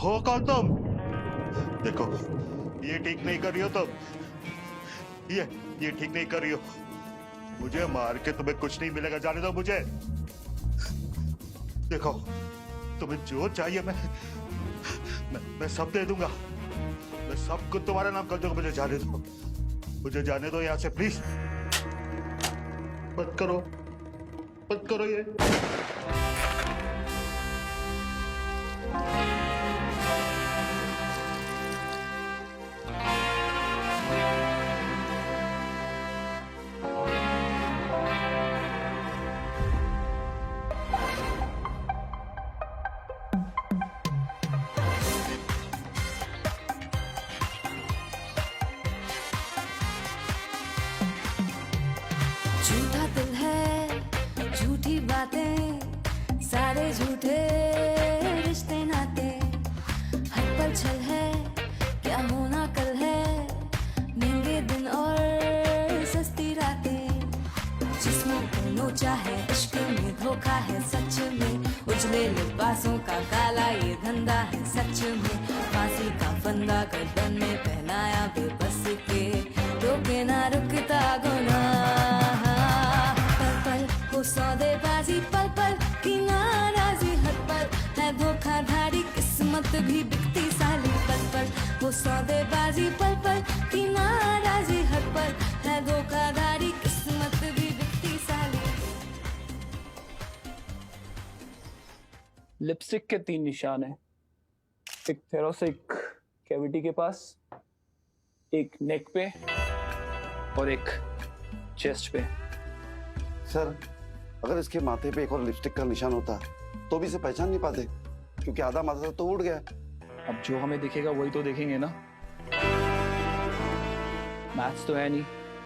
हो कौन तुम? देखो, ये ठीक नहीं कर रही हो तुम। ये ठीक नहीं कर रही हो। मुझे मार के तुम्हें कुछ नहीं मिलेगा, जाने दो मुझे। देखो, तुम्हें जो चाहिए मैं सब दे दूंगा। मैं सब कुछ तुम्हारा नाम कर दूंगा। मुझे जाने दो, मुझे जाने दो यहाँ से प्लीज। मत करो ये। झूठा दिल है, झूठी बातें, सारे झूठे रिश्ते नाते, हर पल छल है, क्या होना कल है, महंगे दिन और सस्ती रातें, जिस्मों को नोचा है, इश्क में धोखा है, सच में उजले लिबासों का काला ये धंधा है, सच में फांसी का फंदा गर्दन में पहनाया बेबस के, रोके ना रुकता गुनाह, सौदेबाजी पल पल की नाराजी, हर पल है धोखाधड़ी, किस्मत भी बिकती साली, पल पल वो सौदेबाजी पल पल की नाराजी, हर पल है धोखाधड़ी, किस्मत भी बिकती साली। लिपस्टिक के 3 निशान हैं, एक थोरेसिक कैविटी के पास, एक नेक पे और एक चेस्ट पे। सर, अगर इसके माथे पे एक और लिपस्टिक का निशान होता तो भी इसे पहचान नहीं पाते, क्योंकि आधा माथा तो उड़ गया। अब जो हमें दिखेगा वही तो देखेंगे ना। मैथ्स तो है नहीं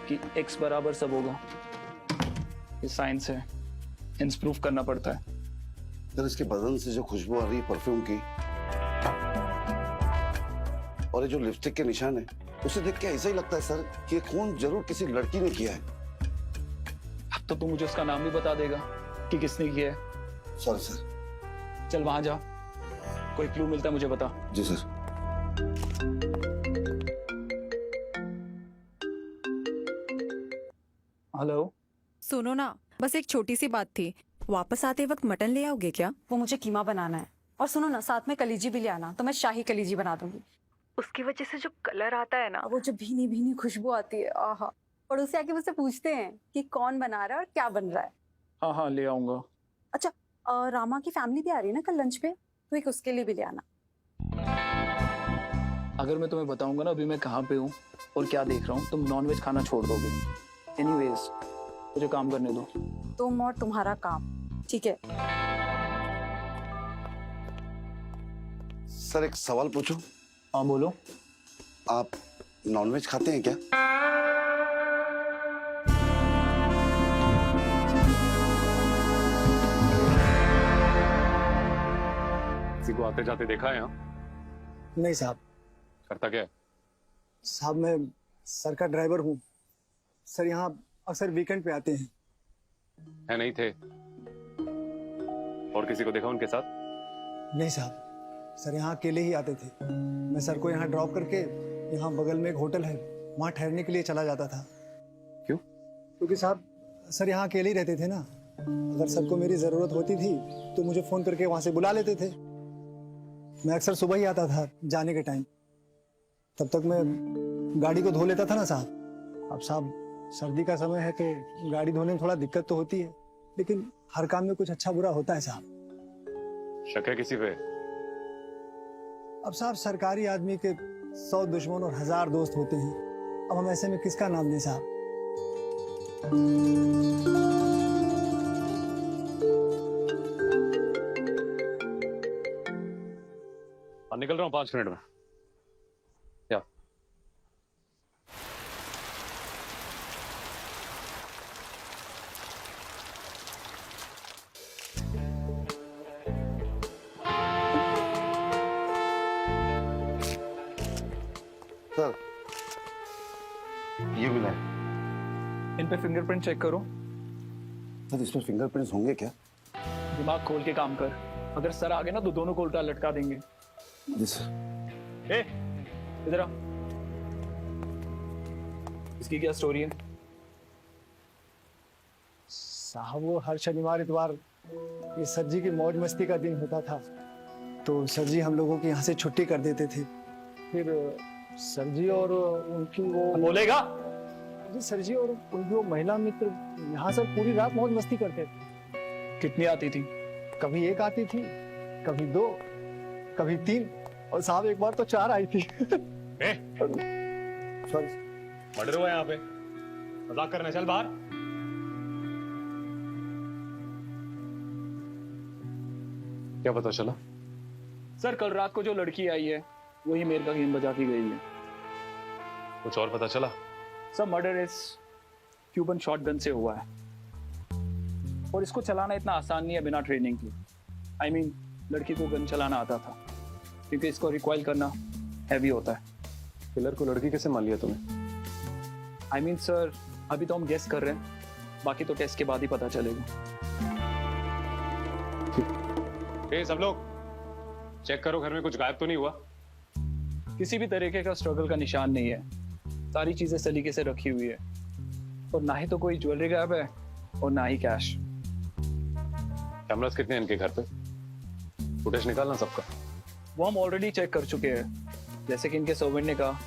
कि x बराबर सब होगा, ये साइंस है, हिंस प्रूफ करना पड़ता है। सर, इसके बदन से जो खुशबू आ रही है परफ्यूम की, और ये जो लिपस्टिक के निशान है, उसे देख के ऐसा ही लगता है सर कि ये खून जरूर किसी लड़की ने किया है। अब तो तू मुझे उसका नाम भी बता देगा कि किसने किया है। Sorry sir. चल वहां जा, कोई क्लू मिलता है मुझे बता। जी सर। हेलो, सुनो ना, बस एक छोटी सी बात थी। वापस आते वक्त मटन ले आओगे क्या? वो मुझे कीमा बनाना है। और सुनो ना, साथ में कलीजी भी ले आना, तो मैं शाही कलीजी बना दूंगी। उसकी वजह से जो कलर आता है ना, वो जो भीनी भीनी खुशबू आती है, आहा। पड़ोसी आके मुझसे पूछते हैं कि कौन बना रहा है और क्या बन रहा है। हाँ ले आऊंगा। अच्छा, रामा की फैमिली भी आ रही है ना कल लंच पे, तो एक उसके लिए भी ले आना। अगर मैं तुम्हें बताऊंगा ना अभी मैं कहाँ पे हूँ और क्या देख रहा हूँ, तुम नॉनवेज खाना छोड़ दोगे। एनीवेज, मुझे काम करने दो। तुम और तुम्हारा काम, ठीक है। सर, एक सवाल पूछूं? हाँ बोलो। आप नॉनवेज खाते हैं क्या? किसी को आते जाते देखा है यहाँ? नहीं साहब। करता क्या है? साहब, मैं सर का ड्राइवर हूँ। सर यहाँ अक्सर वीकेंड पे आते हैं। है नहीं थे? और किसी को देखा उनके साथ? नहीं साहब, सर यहाँ अकेले ही आते थे। मैं सर को यहाँ ड्रॉप करके यहाँ बगल में एक होटल है, वहाँ ठहरने के लिए चला जाता था। क्यों? क्योंकि साहब सर यहाँ अकेले ही रहते थे ना। अगर सर को मेरी जरूरत होती थी तो मुझे फोन करके वहाँ से बुला लेते थे। मैं अक्सर सुबह ही आता था जाने के टाइम। तब तक मैं गाड़ी को धो लेता था ना साहब। अब साहब सर्दी का समय है तो गाड़ी धोने में थोड़ा दिक्कत तो होती है, लेकिन हर काम में कुछ अच्छा बुरा होता है साहब। शक है किसी पे? अब साहब सरकारी आदमी के 100 दुश्मन और 1000 दोस्त होते हैं। अब हम ऐसे में किसका नाम दें साहब? निकल रहा हूँ 5 मिनट में। या सर, ये मिला है। इन पे फिंगरप्रिंट चेक करो। सर, इसमें फिंगरप्रिंट्स होंगे क्या? दिमाग खोल के काम कर। अगर सर आ गए ना तो दोनों को उल्टा लटका देंगे। जी सर। ए, इधर आ। इसकी क्या स्टोरी है? साहब वो हर शनिवार इतवार ये सर जी की मौज मस्ती का दिन होता था, तो सर जी हम लोगों की यहाँ से छुट्टी कर देते थे। फिर सर जी और उनकी वो बोलेगा? जी सर जी और उनकी वो महिला मित्र यहाँ सर पूरी रात मौज मस्ती करते थे। कितनी आती थी? कभी एक आती थी, कभी दो, कभी तीन, और साहब एक बार तो 4 आई थी। ए, सॉरी। मर्डर हुआ यहाँ पे, मजाक करना, चल बाहर। क्या पता चला? सर कल रात को जो लड़की आई है वही मेरे का गेम बजा के गई है। कुछ और पता चला? सर मर्डर इस क्यूबन शॉटगन से हुआ है, और इसको चलाना इतना आसान नहीं है बिना ट्रेनिंग के। I mean, लड़की को गन चलाना आता था, क्योंकि इसको रिकॉइल करना हैवी होता है। किलर को लड़की कैसे मान लिया तुमने? I mean, सर अभी तो हम गेस कर रहे हैं, बाकी तो टेस्ट के बाद ही पता चलेगा। ए, सब लोग चेक करो, घर में कुछ गायब तो नहीं हुआ? किसी भी तरीके का स्ट्रगल का निशान नहीं है, सारी चीजें सलीके से रखी हुई है, और ना ही तो कोई ज्वेलरी गायब है और ना ही कैश। कैमरास कितने हैं इनके घर पे? फुटेज निकालना सबका। वो हम ऑलरेडी चेक कर चुके हैं। जैसे कि इनके सर्वेंट ने कहा,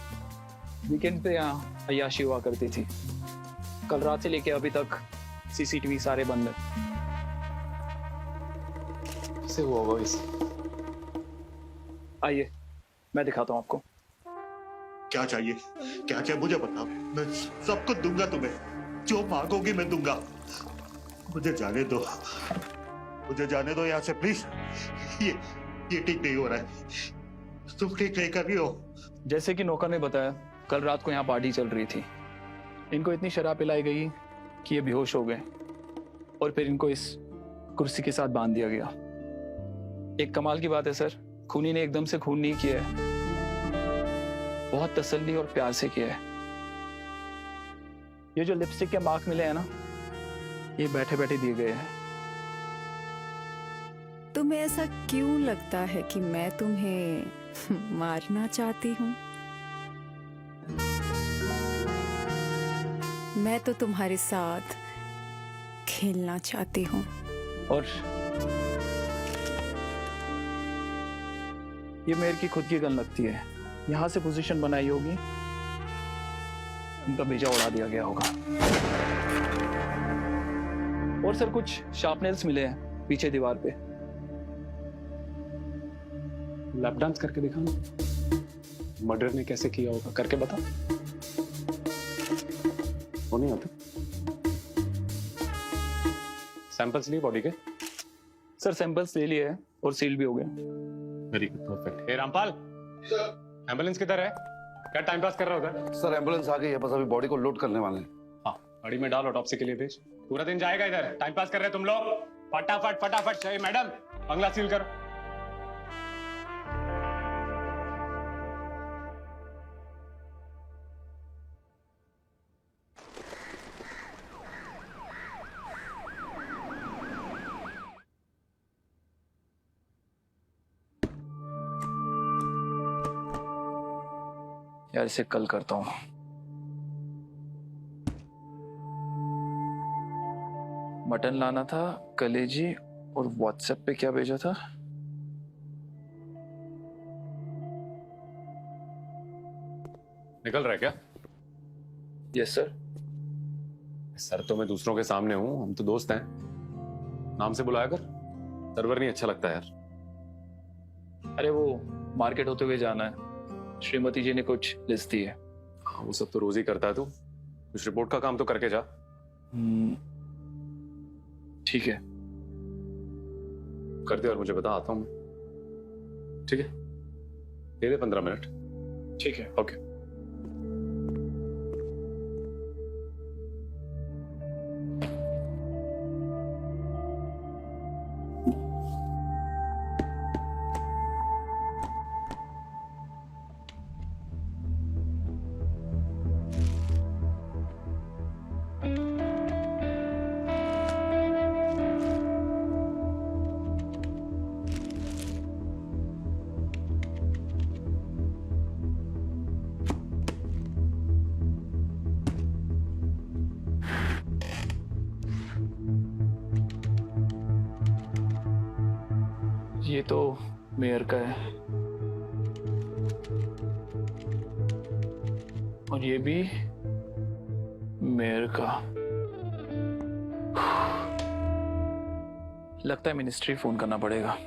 वीकेंड पे यहाँ अय्याशी हुआ करती थी। कल रात से लेके अभी तक सीसीटीवी सारे बंद है। कैसे हुआ होगा इस? आइए मैं दिखाता हूँ आपको। क्या चाहिए? क्या चाहिए मुझे बताओ, मैं सब कुछ दूंगा तुम्हें, जो मांगोगी मैं दूंगा। मुझे जाने दो, मुझे जाने दो यहाँ से प्लीज। ये ठीक नहीं हो रहा है, तुम ठीक नहीं कर रही हो। जैसे कि नौकर ने बताया, कल रात को यहाँ पार्टी चल रही थी। इनको इतनी शराब पिलाई गई कि ये बेहोश हो गए, और फिर इनको इस कुर्सी के साथ बांध दिया गया। एक कमाल की बात है सर, खूनी ने एकदम से खून नहीं किया है, बहुत तसल्ली और प्यार से किया है। ये जो लिपस्टिक के मार्क मिले हैं ना, ये बैठे बैठे दिए गए हैं। तुम्हें ऐसा क्यों लगता है कि मैं तुम्हें मारना चाहती हूँ? मैं तो तुम्हारे साथ खेलना चाहती हूँ। और ये मेरे की खुद की गन लगती है, यहां से पोजीशन बनाई होगी, उनका भेजा उड़ा दिया गया होगा। और सर कुछ शार्पनेल्स मिले हैं पीछे दीवार पे। लैप डांस करके दिखाना, मर्डर ने कैसे किया होगा, करके बता। वो नहीं आते? सैंपल्स लिए बॉडी के? सर सैंपल्स ले लिए हैं और सील भी हो गए। Very good, perfect. Hey Rampal, ambulance किधर है? क्या टाइम पास कर रहा है उधर? सर एम्बुलेंस आ गई है, बस अभी बॉडी को लोड करने वाले हैं। हाँ, गाड़ी में डाल, ऑटोप्सी के लिए भेज। पूरा दिन जाएगा इधर, टाइम पास कर रहे हैं तुम लोग। फटाफट फटाफट चाहिए। मैडम बंगला सील करो। यार इसे कल करता हूँ। मटन लाना था, कलेजी, और व्हाट्सएप पे क्या भेजा था? निकल रहा है क्या? Yes sir. सर तो मैं दूसरों के सामने हूं, हम तो दोस्त हैं। नाम से बुलाया कर, सर्वर नहीं अच्छा लगता यार। अरे वो मार्केट होते हुए जाना है, श्रीमती जी ने कुछ लिस्ट दी है। हाँ, वो सब तो रोज ही करता है तू। उस रिपोर्ट का काम तो करके जा। ठीक है, कर दे और मुझे बता, आता हूं मैं। ठीक है, दे दे 15 मिनट। ठीक है। ओके। ये तो मेयर का है और ये भी मेयर का। लगता है मिनिस्ट्री फोन करना पड़ेगा।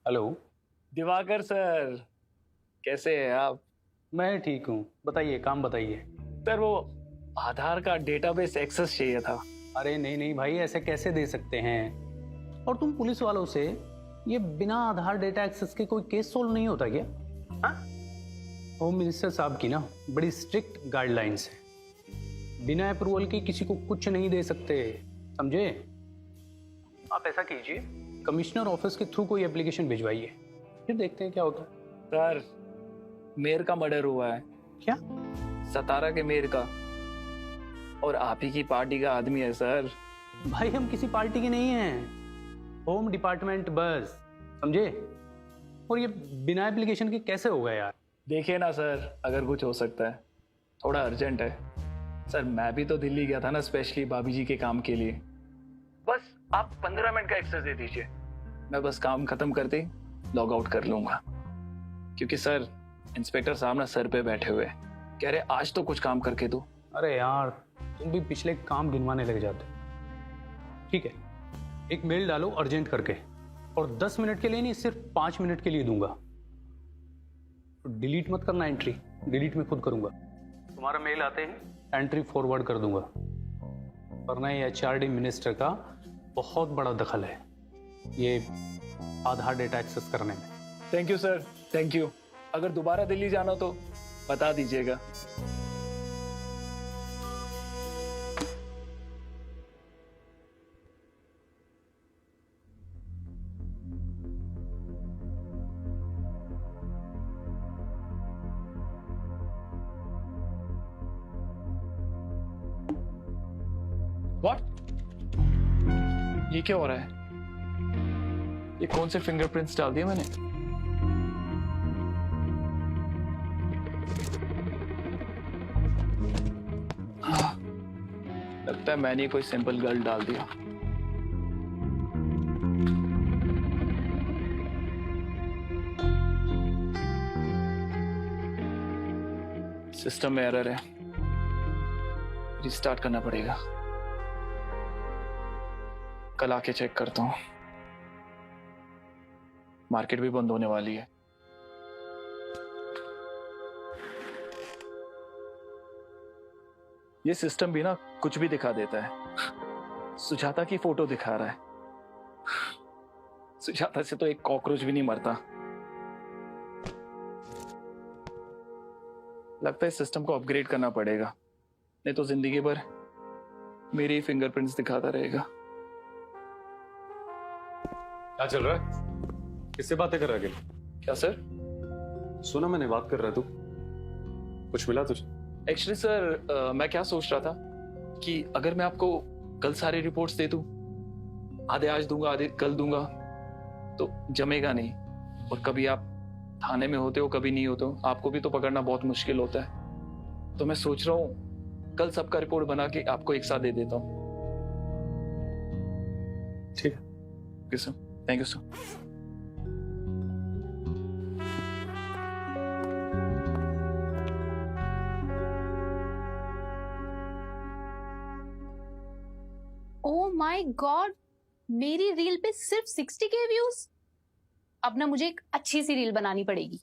हेलो। दिवाकर सर, कैसे हैं आप? मैं ठीक हूँ, बताइए, काम बताइए। सर वो आधार का डेटाबेस एक्सेस चाहिए था। अरे नहीं नहीं भाई, ऐसे कैसे दे सकते हैं? और तुम पुलिस वालों से ये बिना आधार डेटा एक्सेस के कोई केस सोल्व नहीं होता क्या? हाँ? होम मिनिस्टर साहब की ना बड़ी स्ट्रिक्ट गाइडलाइंस है, बिना अप्रूवल के किसी को कुछ नहीं दे सकते, समझे? आप ऐसा कीजिए, कमिश्नर ऑफिस के थ्रू कोई एप्लीकेशन भिजवाइए, फिर देखते हैं क्या होता है। सर, मेयर का मर्डर हुआ है। क्या? सतारा के मेयर का, और आप ही की पार्टी का आदमी है सर। भाई हम किसी पार्टी के नहीं हैं, होम डिपार्टमेंट बस, समझे? और ये बिना एप्लीकेशन के कैसे होगा यार? देखिए ना सर, अगर कुछ हो सकता है, थोड़ा अर्जेंट है। सर मैं भी तो दिल्ली गया था ना स्पेशली भाभी जी के काम के लिए। बस आप 15 मिनट का एक्सेस दे दीजिए, मैं बस काम खत्म करते ही लॉग आउट कर लूंगा। क्योंकि सर इंस्पेक्टर साहब ना सर पे बैठे हुए कह रहे आज तो कुछ काम करके दो। अरे यार तुम भी पिछले काम गिनवाने लग जाते हो। ठीक है, एक मेल डालो अर्जेंट करके, और 10 मिनट के लिए नहीं, सिर्फ 5 मिनट के लिए दूंगा। डिलीट मत करना एंट्री, डिलीट मैं खुद करूंगा। तुम्हारा मेल आते हैं एंट्री फॉरवर्ड कर दूंगा, वरना ये HRD मिनिस्टर का बहुत बड़ा दखल है ये आधार डेटा एक्सेस करने में। Thank you sir, thank you. अगर दोबारा दिल्ली जाना तो बता दीजिएगा। What? ये क्या हो रहा है? ये कौन से फिंगरप्रिंट्स डाल दिए मैंने? लगता है मैंने कोई सिंपल गर्ल डाल दिया। सिस्टम में एरर है, रिस्टार्ट करना पड़ेगा। कल आके चेक करता हूं। मार्केट भी बंद होने वाली है। ये सिस्टम भी ना कुछ भी दिखा देता है। सुजाता की फोटो दिखा रहा है। सुजाता से तो एक कॉकरोच भी नहीं मरता। लगता है सिस्टम को अपग्रेड करना पड़ेगा, नहीं तो जिंदगी भर मेरे ही फिंगरप्रिंट्स दिखाता रहेगा। क्या चल रहा है? किससे बातें कर रहा है? क्या सर? सुना मैंने, बात कर रहा है तू। कुछ मिला तुझे? एक्चुअली सर मैं क्या सोच रहा था कि अगर मैं आपको कल सारी रिपोर्ट्स दे दूं, आधे आज दूंगा आधे कल दूंगा, तो जमेगा नहीं। और कभी आप थाने में होते हो कभी नहीं होते हो, आपको भी तो पकड़ना बहुत मुश्किल होता है। तो मैं सोच रहा हूँ कल सबका रिपोर्ट बना के आपको एक साथ दे देता हूँ। ठीक है sir, thank you sir. Oh my God, मेरी रील पे सिर्फ 60K व्यूज। अब ना मुझे एक अच्छी सी रील बनानी पड़ेगी।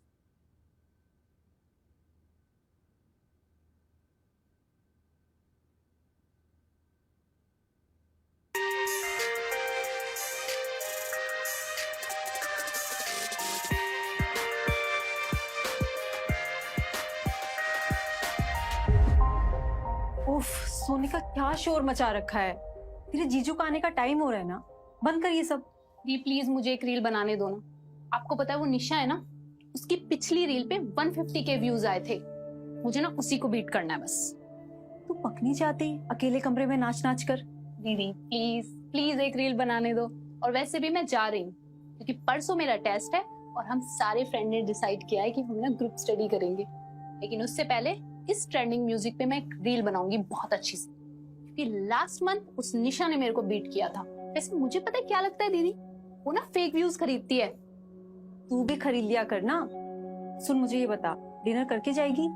उफ, सोने का क्या शोर मचा रखा है। तेरे जीजू का आने का टाइम हो रहा है ना, बंद कर ये सब। दी प्लीज मुझे एक रील बनाने दो ना। आपको पता है वो निशा है ना, उसकी पिछली रील पे 150K व्यूज आए थे। मुझे ना उसी को बीट करना है बस। तू पकनी चाहती अकेले कमरे में नाच नाच कर? दीदी प्लीज प्लीज एक रील बनाने दो। और वैसे भी मैं जा रही हूँ क्योंकि परसों मेरा टेस्ट है और हम सारे फ्रेंड ने डिसाइड किया है कि हम ना ग्रुप स्टडी करेंगे। लेकिन उससे पहले इस ट्रेंडिंग म्यूजिक पे मैं एक रील बनाऊंगी बहुत अच्छी सी, क्योंकि लास्ट मंथ उस निशा ने मेरे को बीट किया था। वैसे मुझे पता है क्या लगता है दीदी, वो ना फेक व्यूज खरीदती है। तू भी खरीद लिया करना। सुन, मुझे ये बता, डिनर करके जाएगी?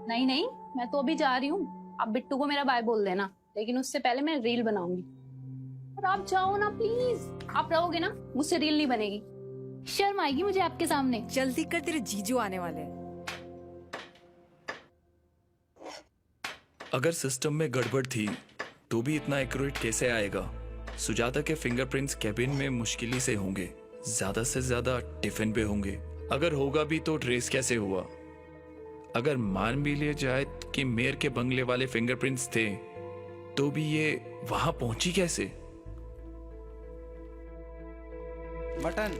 नहीं नहीं, मैं तो अभी जा रही हूँ। आप बिट्टू को मेरा बाय बोल देना, लेकिन उससे पहले मैं रील बनाऊंगी। और आप जाओ ना प्लीज, आप रहोगे ना, मुझसे रील नहीं बनेगी। शर्म आएगी मुझे आपके सामने। जल्दी कर, तेरे जीजू आने वाले हैं। अगर सिस्टम में गड़बड़ थी तो भी इतना एक्यूरेट कैसे आएगा? सुजाता के फिंगरप्रिंट्स कैबिन में मुश्किल से होंगे, ज्यादा से ज्यादा टिफिन पे होंगे। अगर होगा भी तो ट्रेस कैसे हुआ? अगर मान भी लिया जाए कि मेयर के बंगले वाले फिंगरप्रिंट्स थे तो भी ये वहां पहुंची कैसे? मटन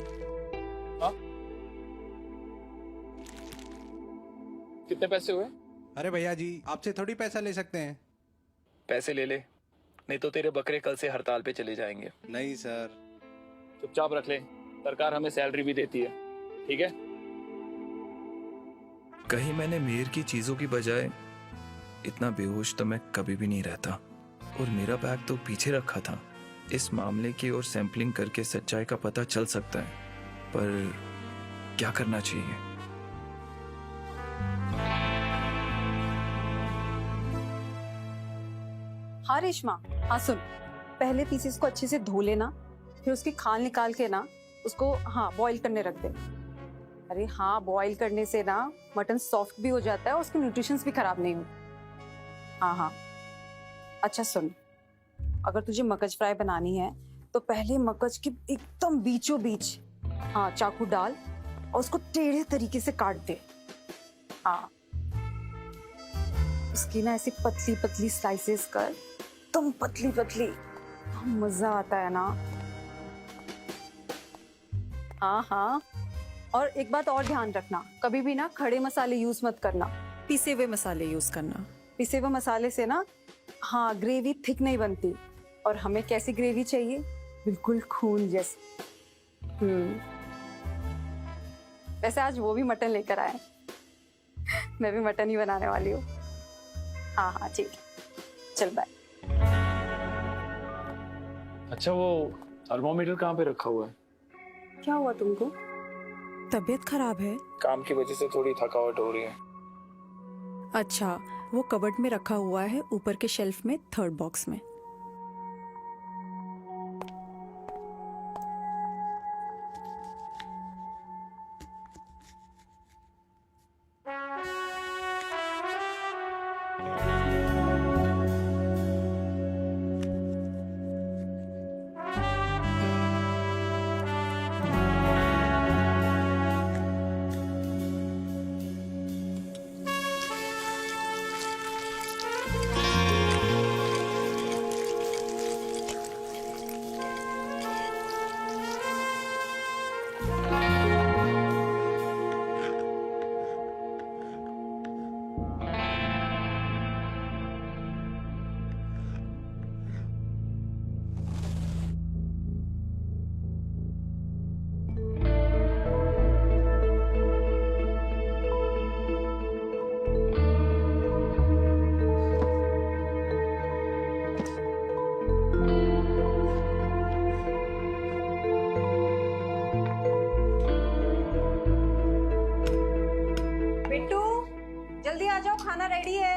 कितने पैसे हुए? अरे भैया जी, आपसे थोड़ी पैसा ले सकते हैं। पैसे ले ले, नहीं तो तेरे बकरे कल से हड़ताल पे चले जाएंगे। नहीं सर। चुपचाप रख ले, सरकार हमें सैलरी भी देती है, ठीक है? कहीं मैंने मेयर की चीजों की बजाय इतना बेहोश तो मैं कभी भी नहीं रहता। और मेरा बैग तो पीछे रखा था। इस मामले की और सैंपलिंग करके सच्चाई का पता चल सकता है, पर क्या करना चाहिए? हाँ रेशमा, हाँ सुन, पहले पीसेस को अच्छे से धो लेना, फिर उसकी खाल निकाल के ना उसको बॉईल करने रख दे। अरे हाँ, बॉईल करने से ना मटन सॉफ्ट भी हो जाता है और उसके न्यूट्रिशंस भी खराब नहीं होते। हाँ। अच्छा सुन, अगर तुझे मगज फ्राई बनानी है तो पहले मगज के एकदम बीचों बीच चाकू डाल और उसको टेढ़े तरीके से काट दे। हाँ, उसकी ना ऐसी पतली पतली स्लाइसेस कर, एकदम पतली पतली, मजा आता है ना। हाँ, और एक बात और ध्यान रखना, कभी भी ना खड़े मसाले यूज मत करना, पिसे हुए मसाले यूज करना। पिसे हुए मसाले से ना ग्रेवी थिक नहीं बनती। और हमें कैसी ग्रेवी चाहिए? बिल्कुल खून जैसी। वैसे आज वो भी मटन लेकर आए, मैं भी मटन ही बनाने वाली हूँ। हाँ ठीक है, चल बाय। अच्छा, वो थर्मोमीटर कहाँ पे रखा हुआ है? क्या हुआ तुमको? तबीयत खराब है? काम की वजह से थोड़ी थकावट हो रही है। अच्छा, वो कबर्ड में रखा हुआ है, ऊपर के शेल्फ में, थर्ड बॉक्स में। जल्दी आ जाओ, खाना रेडी है।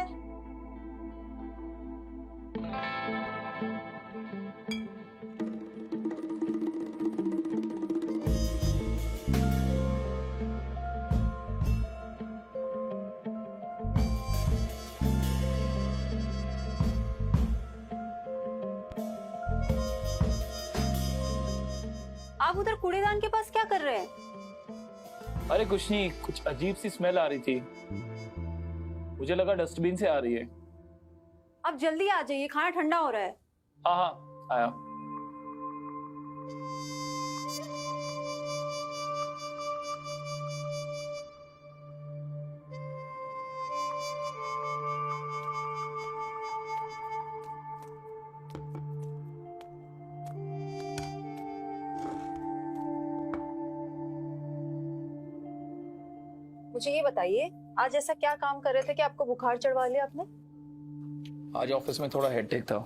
आप उधर कूड़ेदान के पास क्या कर रहे हैं? अरे कुछ नहीं, कुछ अजीब सी स्मेल आ रही थी, मुझे लगा डस्टबिन से आ रही है। आप जल्दी आ जाइए, खाना ठंडा हो रहा है। हाँ आया। मुझे ये बताइए, आज ऐसा क्या काम कर रहे थे कि आपको बुखार चढ़वा लिया आपने? आज ऑफिस में थोड़ा हेडेक था,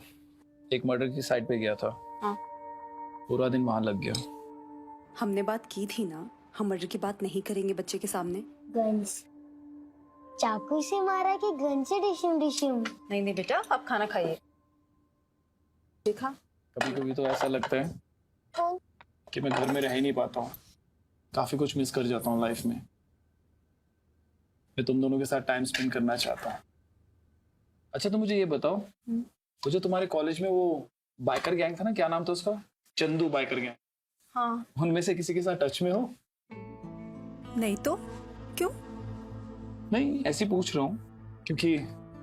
एक मर्डर की साइट पे गया था। हाँ। पूरा दिन वहां लग गया। हमने बात की थी ना, हम मर्डर की बात नहीं करेंगे बच्चे के सामने। गन्स चाकू से मारा कि गन से डिशुम डिशुम? नहीं नहीं बेटा, आप खाना खाइए। देखा, कभी कभी तो ऐसा लगता है कौन? कि मैं घर में रह ही नहीं पाता हूँ, काफी कुछ मिस कर जाता हूँ लाइफ में। मैं तुम दोनों के साथ टाइम स्पेंड करना चाहता हूँ। अच्छा तो मुझे ये बताओ, वो जो तुम्हारे कॉलेज में वो बाइकर गैंग था ना, क्या नाम था उसका? Chandu biker gang. हाँ। उनमें से किसी के साथ टच में हो? नहीं तो क्यों? नहीं, ऐसे पूछ रहा हूँ क्योंकि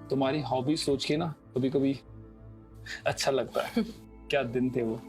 तुम्हारी हॉबी सोच के ना कभी कभी अच्छा लगता है। क्या दिन थे वो।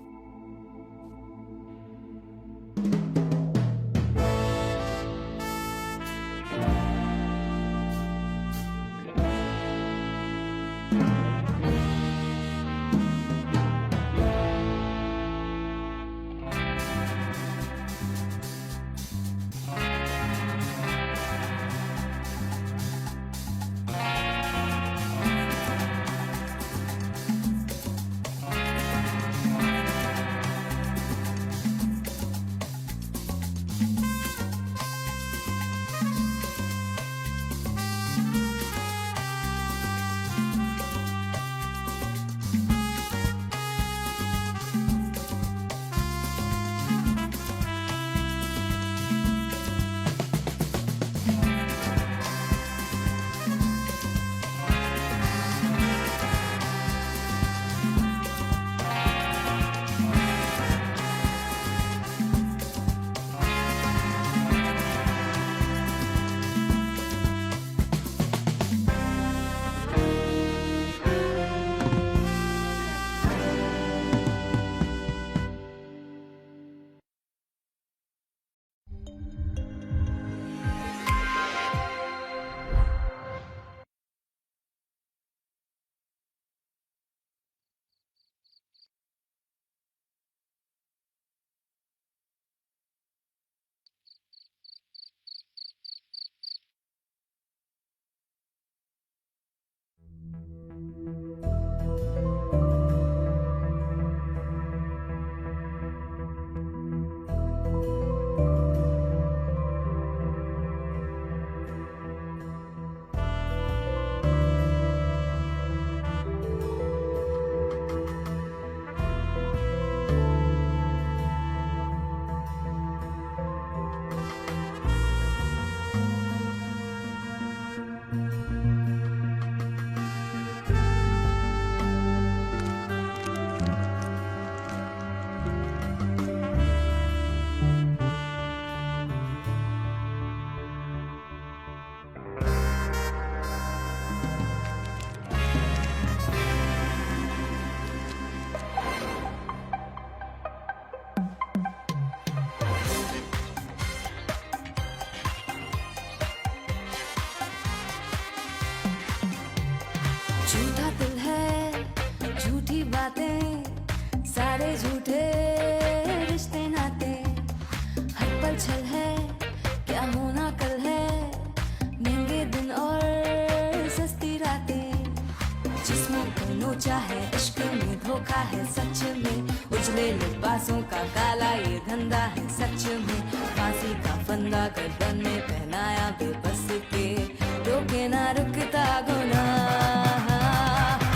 झूठा दिल है, झूठी बातें, सारे झूठे रिश्ते नाते, हर पल छल है, क्या होना कल है, महंगे दिन और सस्ती रातें, जिस्मों को नोचा है, इश्क में धोखा है सच में, उजले लिबासों का काला ये धंधा है सच में, फांसी का फंदा गर्दन में पहनाया बेबस के, रोके ना रुकता गुनाह,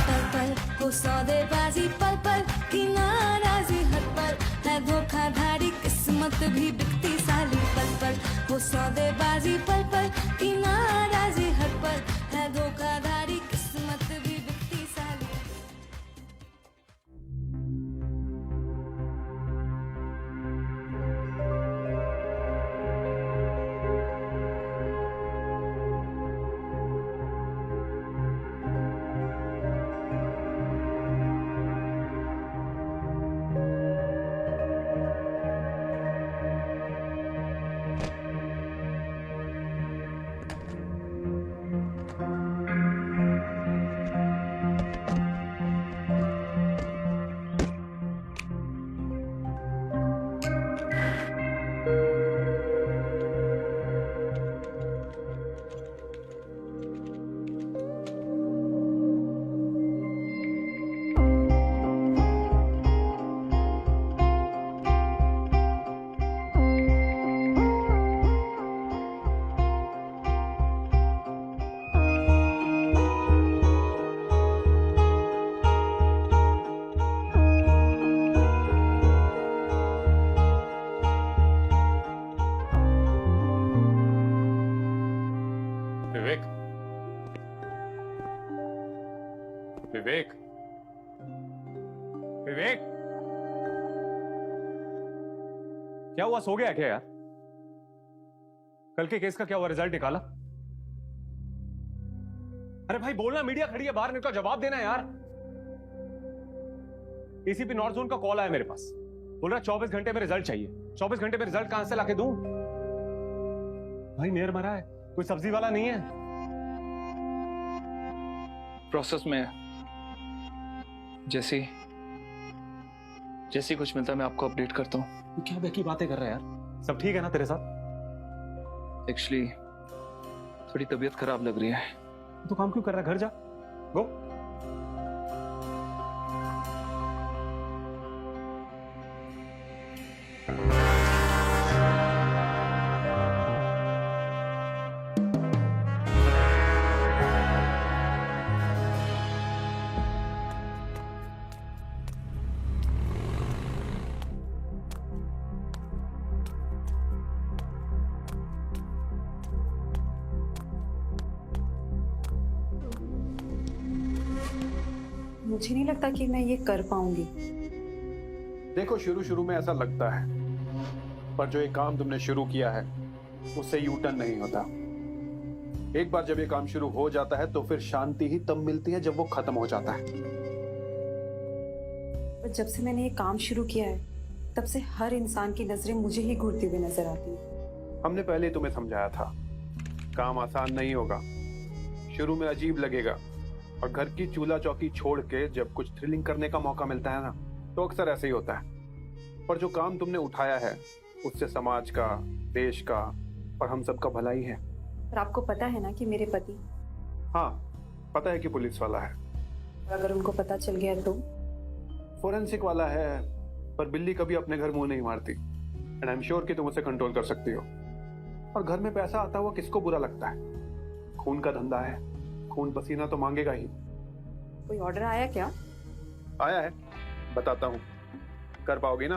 पल पल वो सौदेबाजी, पल पल की नाराजी, हर पल है धोखाधड़ी, किस्मत भी बिकती साली, पल पल वो सौदेबाजी, पल पल की नाराजी, हर पल है धोखाधड़ी, किस्मत भी बिकती साली। विवेक, विवेक, क्या हुआ? सो गया क्या यार? कल के केस का क्या हुआ? रिजल्ट निकाला? अरे भाई बोलना, मीडिया खड़ी है बाहर, निकल जवाब देना यार। एसीपी नॉर्थ जोन का कॉल आया मेरे पास, बोल रहा 24 घंटे में रिजल्ट चाहिए। 24 घंटे में रिजल्ट कहां से लाके दूं? भाई मेयर मरा है, कोई सब्जी वाला नहीं है। प्रोसेस में है। जैसी कुछ मिलता है मैं आपको अपडेट करता हूँ। तू क्या बेकी बातें कर रहा है यार? सब ठीक है ना तेरे साथ? एक्चुअली थोड़ी तबीयत खराब लग रही है। तू काम क्यों कर रहा है? घर जा, गो। मुझे नहीं लगता कि मैं ये कर पाऊंगी। देखो, शुरू में ऐसा लगता है, पर जो ये काम तुमने शुरू किया है उससे यू टर्न नहीं होता। एक बार जब ये काम शुरू हो जाता है तो फिर शांति ही तब मिलती है जब वो खत्म हो जाता है। पर जब से मैंने ये काम शुरू किया है तब से हर इंसान की नजरें मुझे ही घूरती हुई नजर आती है। हमने पहले तुम्हें समझाया था, काम आसान नहीं होगा, शुरू में अजीब लगेगा, और घर की चूल्हा चौकी छोड़ के जब कुछ थ्रिलिंग करने का मौका मिलता है ना, तो अक्सर ऐसे ही होता है। पर जो काम तुमने उठाया है उससे समाज का, देश का और हम सबका भलाई है। पर आपको पता है ना कि मेरे पति, हाँ पता है कि पुलिस वाला है। अगर उनको पता चल गया तो? फोरेंसिक वाला है, पर बिल्ली कभी अपने घर मुंह नहीं मारती। एंड आई एम श्योर कि तुम उसे कंट्रोल कर सकती हो। और घर में पैसा आता हुआ किसको बुरा लगता है? खून का धंधा है, खून पसीना तो मांगेगा ही। कोई ऑर्डर आया क्या? आया है, बताता हूँ। कर पाओगी ना?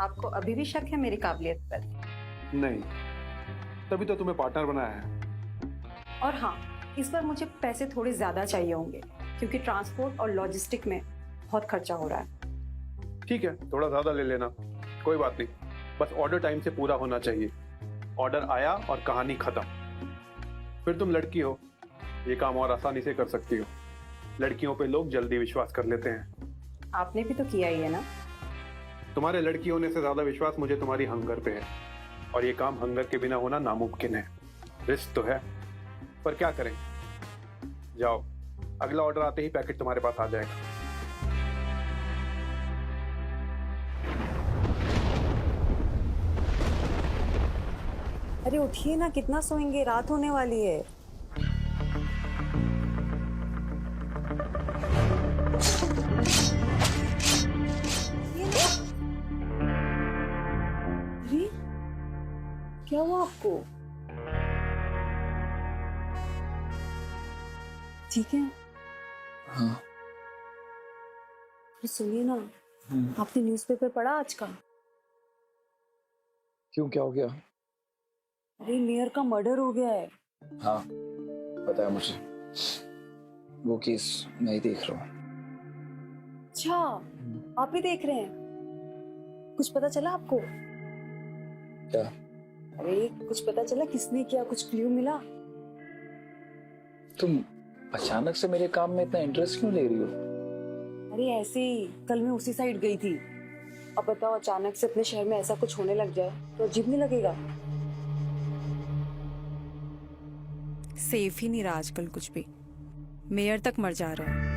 आपको अभी भी शक है मेरी काबिलियत पर? नहीं, तभी तो तुम्हें पार्टनर बनाया है। और हाँ, इस बार मुझे पैसे थोड़े ज्यादा चाहिए होंगे, क्योंकि ट्रांसपोर्ट और लॉजिस्टिक में बहुत खर्चा हो रहा है। ठीक है, थोड़ा ज्यादा ले लेना, कोई बात नहीं, बस ऑर्डर टाइम से पूरा होना चाहिए। ऑर्डर आया और कहानी खत्म। फिर तुम लड़की हो, ये काम और आसानी से कर सकती हो। लड़कियों पे लोग जल्दी विश्वास कर लेते हैं। आपने भी तो किया ही है ना? तुम्हारे लड़की होने से ज्यादा विश्वास मुझे तुम्हारी हंगर पे है, और ये काम हंगर के बिना होना नामुमकिन है। रिस्क तो है, पर क्या करें। जाओ, अगला ऑर्डर आते ही पैकेट तुम्हारे पास आ जाएगा। अरे उठिए ना, कितना सोएंगे, रात होने वाली है। अरे क्या हुआ आपको? ठीक है? हाँ। सुनिए ना, आपने न्यूज़पेपर पढ़ा आज का? क्यों, क्या हो गया? अरे मेयर का मर्डर हो गया है। हाँ पता है मुझे, वो केस मैं ही देख रहा हूँ। अच्छा, आप भी देख रहे हैं? कुछ पता चला आपको? क्या? अरे कुछ पता चला किसने किया? कुछ क्लू मिला? तुम अचानक से मेरे काम में इतना इंटरेस्ट क्यों ले रही हो? अरे ऐसे ही, कल मैं उसी साइड गई थी। अब बताओ, अचानक से अपने शहर में ऐसा कुछ होने लग जाए तो अजीब नहीं लगेगा? सेफ ही नहीं रहा आजकल कुछ भी। मेयर तक मर जा रहा है।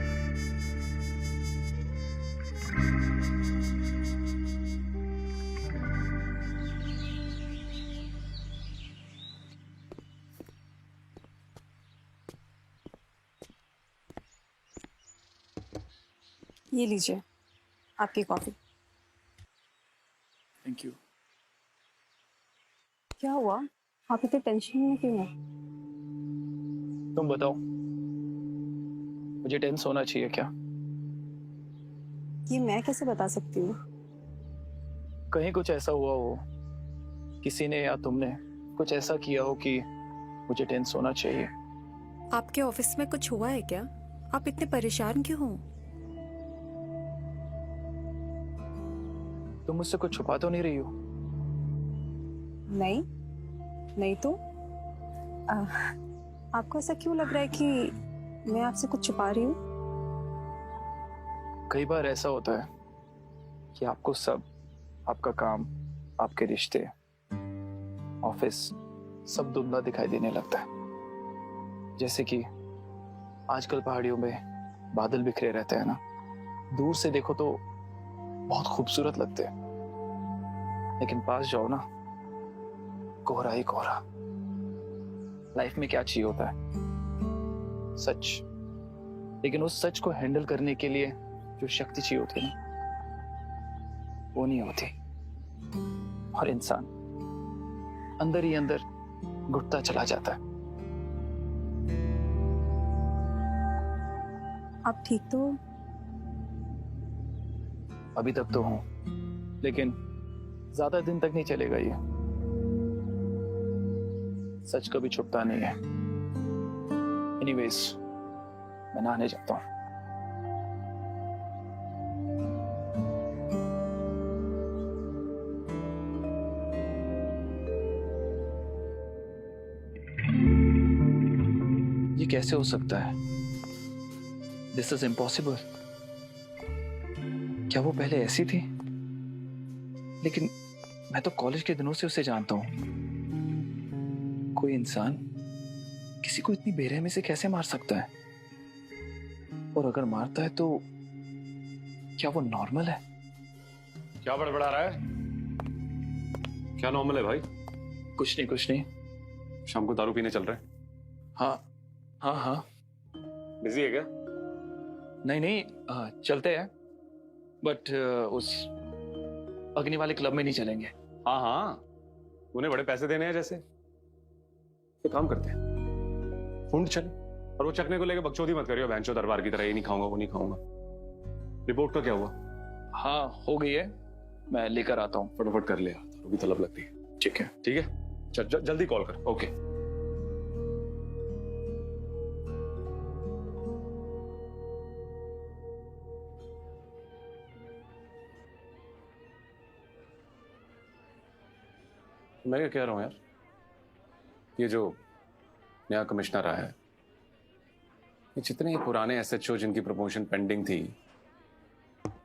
ये लीजिए आपकी कॉफी। Thank you. क्या हुआ, आप इतने टेंशन में क्यों हैं? तुम बताओ, मुझे टेंस होना चाहिए क्या? ये मैं कैसे बता सकती हूँ? कहीं कुछ ऐसा हुआ हो, किसी ने या तुमने कुछ ऐसा किया हो कि मुझे टेंस होना चाहिए। आपके ऑफिस में कुछ हुआ है क्या? आप इतने परेशान क्यों हो? तुम मुझसे कुछ छुपा तो नहीं रही हो? नहीं, नहीं तो आपको ऐसा क्यों लग रहा है कि मैं आपसे कुछ छुपा रही हूँ? कई बार ऐसा होता है कि आपको सब, आपका काम, आपके रिश्ते, ऑफिस, सब धुंधला दिखाई देने लगता है। जैसे कि आजकल पहाड़ियों में बादल बिखरे रहते हैं ना, दूर से देखो तो बहुत खूबसूरत लगते हैं, लेकिन पास जाओ ना, कोहरा ही कोहरा। लाइफ में क्या चाहिए होता है? सच। लेकिन उस सच को हैंडल करने के लिए जो शक्ति चाहिए होती है ना, वो नहीं होती, और इंसान अंदर ही अंदर घुटता चला जाता है। आप ठीक तो हो? अभी तक तो हूं, लेकिन ज्यादा दिन तक नहीं चलेगा ये। सच कभी छुपता नहीं है। एनीवेज, मैं नहाने जाता हूं। ये कैसे हो सकता है? This is impossible. क्या वो पहले ऐसी थी? लेकिन मैं तो कॉलेज के दिनों से उसे जानता हूं। कोई इंसान किसी को इतनी बेरहमी से कैसे मार सकता है? और अगर मारता है तो क्या वो नॉर्मल है? क्या बड़बड़ा रहा है? क्या नॉर्मल है भाई? कुछ नहीं। शाम को दारू पीने चल रहे हैं? हाँ। बिजी है क्या? नहीं, चलते हैं, बट उस अग्नि वाले क्लब में नहीं चलेंगे। हाँ, उन्हें बड़े पैसे देने हैं जैसे। तो काम करते हैं, फुंड चले। और वो चकने को लेकर बकचोदी मत करियो बैंचो दरबार की तरह, ये नहीं खाऊंगा वो नहीं खाऊंगा। रिपोर्ट का क्या हुआ? हाँ, हो गई है, मैं लेकर आता हूँ। फटाफट कर लिया, अभी तलब लगती है। ठीक है, चल जल्दी कॉल कर। ओके। मैं क्या कह रहा हूं यार, ये जो नया कमिश्नर आया है, ये जितने पुराने एसएचओ जिनकी प्रमोशन पेंडिंग थी,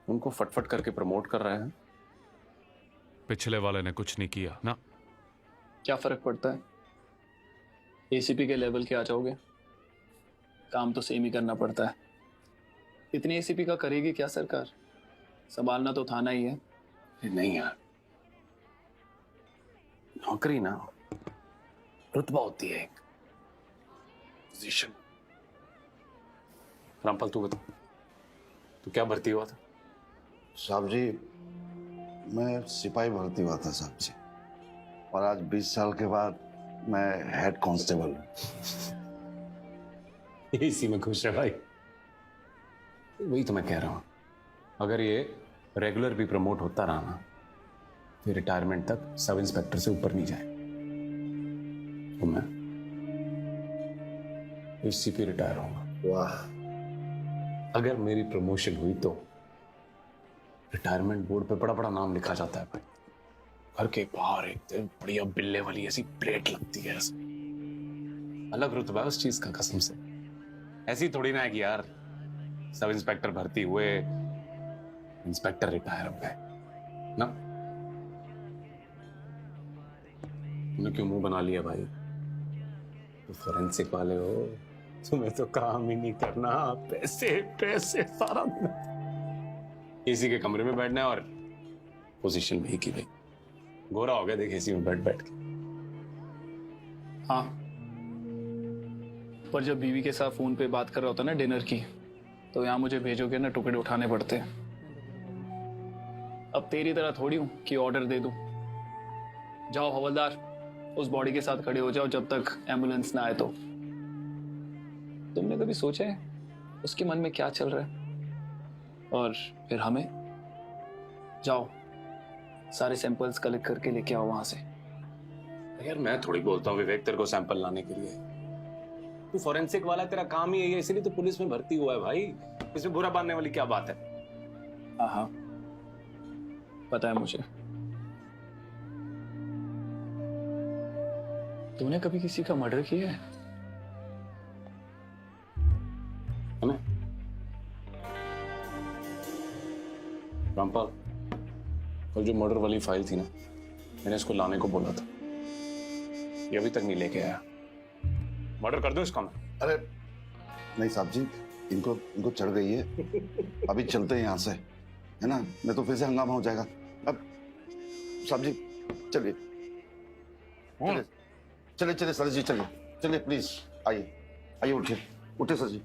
उनको फटफट करके प्रमोट कर रहे हैं। पिछले वाले ने कुछ नहीं किया ना। क्या फर्क पड़ता है? एसीपी के लेवल के आ जाओगे, काम तो सेम ही करना पड़ता है। इतनी एसीपी का करेगी क्या सरकार? संभालना तो थाना ही है। नहीं यार, नौकरी ना रुतबा होती है, एक पोजीशन। रामपाल तू बता, तू क्या भर्ती हुआ था? साहब जी, मैं सिपाही भर्ती हुआ था साहब जी, और आज 20 साल के बाद मैं हेड कांस्टेबल हूँ। इसी में खुश है भाई। वही तो मैं कह रहा हूँ, अगर ये रेगुलर भी प्रमोट होता रहा ना, फिर रिटायरमेंट तक सब इंस्पेक्टर से ऊपर नहीं जाए। तो मैं एसीपी रिटायर होऊंगा। वाह। अगर मेरी प्रमोशन हुई तो रिटायरमेंट बोर्ड पे बड़ा बड़ा नाम लिखा जाता है भाई। घर के बाहर एक दिन बढ़िया बिल्ले वाली ऐसी प्लेट लगती है, अलग रुतबा उस चीज का, कसम से। ऐसी थोड़ी ना है कि यार सब इंस्पेक्टर भर्ती हुए, इंस्पेक्टर रिटायर हो गए ना। तुमने क्यों मुंह बना लिया भाई? तो फोरेंसिक वाले हो, तुम्हें तो काम ही नहीं करना, पैसे पैसे सारा दिन एसी के कमरे में बैठना है और पोजीशन भी की भाई। गोरा हो गया देख एसी में बैठ बैठ के। हाँ, पर जब बीवी के साथ फोन पे बात कर रहा होता ना डिनर की, तो यहाँ मुझे भेजोगे ना टुकड़े उठाने पड़ते हैं। अब तेरी तरह थोड़ी हूं कि ऑर्डर दे दूं। जाओ हवलदार, उस बॉडी के साथ खड़े हो जाओ जब तक एम्बुलेंस ना आए। तो तुमने कभी सोचा है उसके मन में क्या चल रहा है? और फिर हमें जाओ सारे सैंपल्स कलेक्ट करके लेके आओ वहां से। यार मैं थोड़ी बोलता हूँ विवेक तेरे को सैंपल लाने के लिए। तू फॉरेंसिक वाला, तेरा काम ही यही है, इसलिए तो पुलिस में भर्ती हुआ है भाई। इसमें बुरा मानने वाली क्या बात है? हाँ, पता है मुझे। तूने कभी किसी का मर्डर किया है? रामपाल, कल जो मर्डर वाली फाइल थी ना, मैंने इसको लाने को बोला था, ये अभी तक नहीं लेके आया। मर्डर कर दो इसका मैं। अरे नहीं साहब जी, इनको चढ़ गई है, अभी चलते हैं यहाँ से, है ना, नहीं तो फिर से हंगामा हो जाएगा। अब साहब जी चलिए चलिए चलिए सर जी, चलिए चलिए प्लीज, आइए आइए, उठिए सर जी।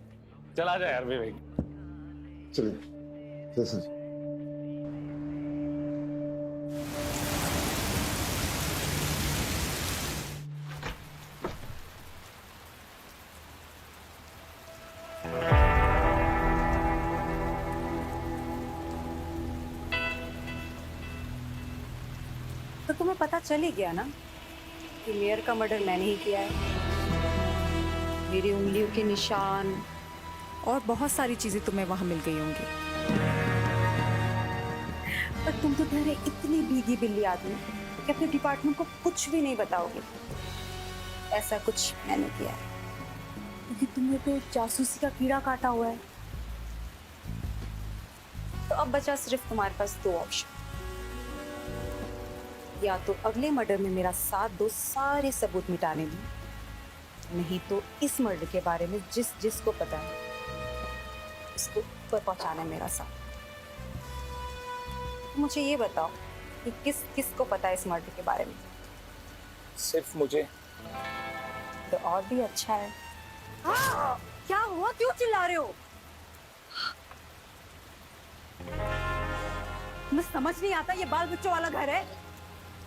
चल आ जा यार भाई। चलिए सर जी। तो तुम्हें पता चल ही गया ना कि मेयर का मर्डर मैंने ही किया है। मेरी उंगलियों के निशान और बहुत सारी चीजें तुम्हें वहां मिल गई होंगी। पर तुम तो ठहरे इतनी भीगी बिल्ली आदमी कि अपने डिपार्टमेंट को कुछ भी नहीं बताओगे। ऐसा कुछ मैंने किया है क्योंकि तुम्हें तो जासूसी का कीड़ा काटा हुआ है। तो अब बचा सिर्फ तुम्हारे पास दो ऑप्शन, या तो अगले मर्डर में मेरा साथ दो सारे सबूत मिटाने में, नहीं तो इस मर्डर के बारे में जिसको पता है उसको ऊपर पहुंचाना है मेरा साथ। तो मुझे ये बताओ कि किसको पता है इस मर्डर के बारे में? सिर्फ मुझे। तो और भी अच्छा है। क्या हुआ, क्यों चिल्ला रहे हो? तुम्हें समझ नहीं आता ये बाल बच्चों वाला घर है?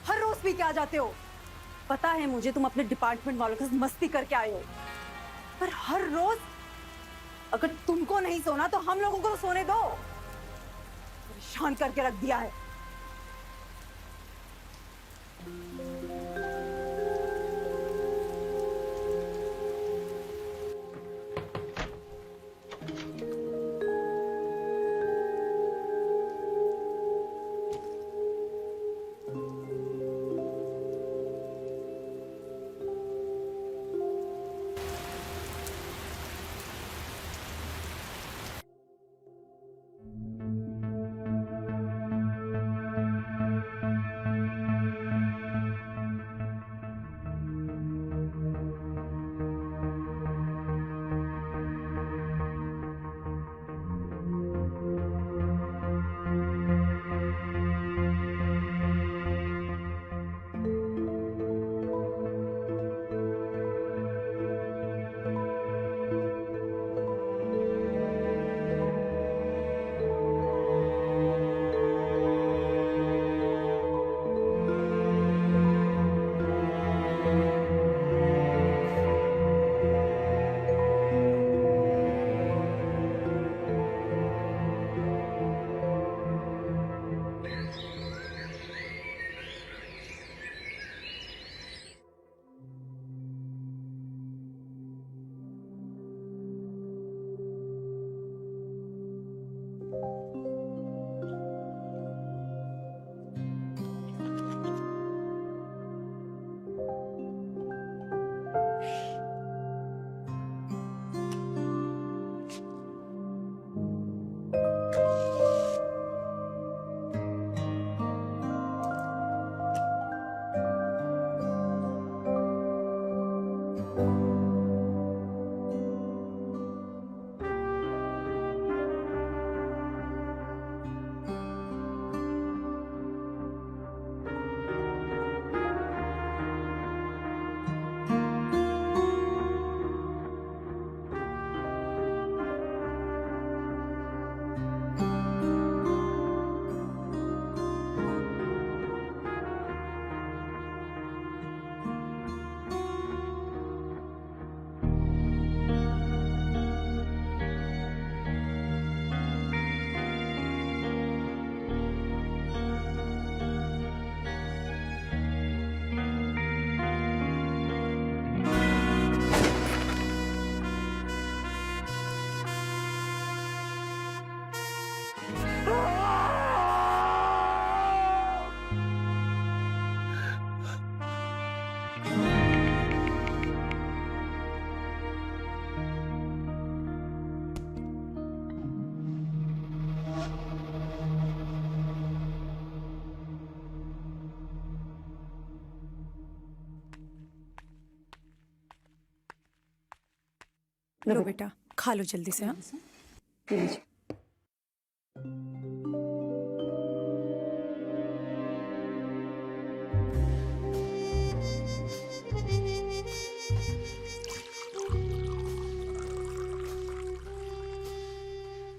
हर रोज पी के आ जाते हो। पता है मुझे तुम अपने डिपार्टमेंट वालों के साथ मस्ती करके आए हो, पर हर रोज अगर तुमको नहीं सोना तो हम लोगों को तो सोने दो। परेशान करके रख दिया है। लो बेटा, खा लो जल्दी से। हाँ, ये लीजिए।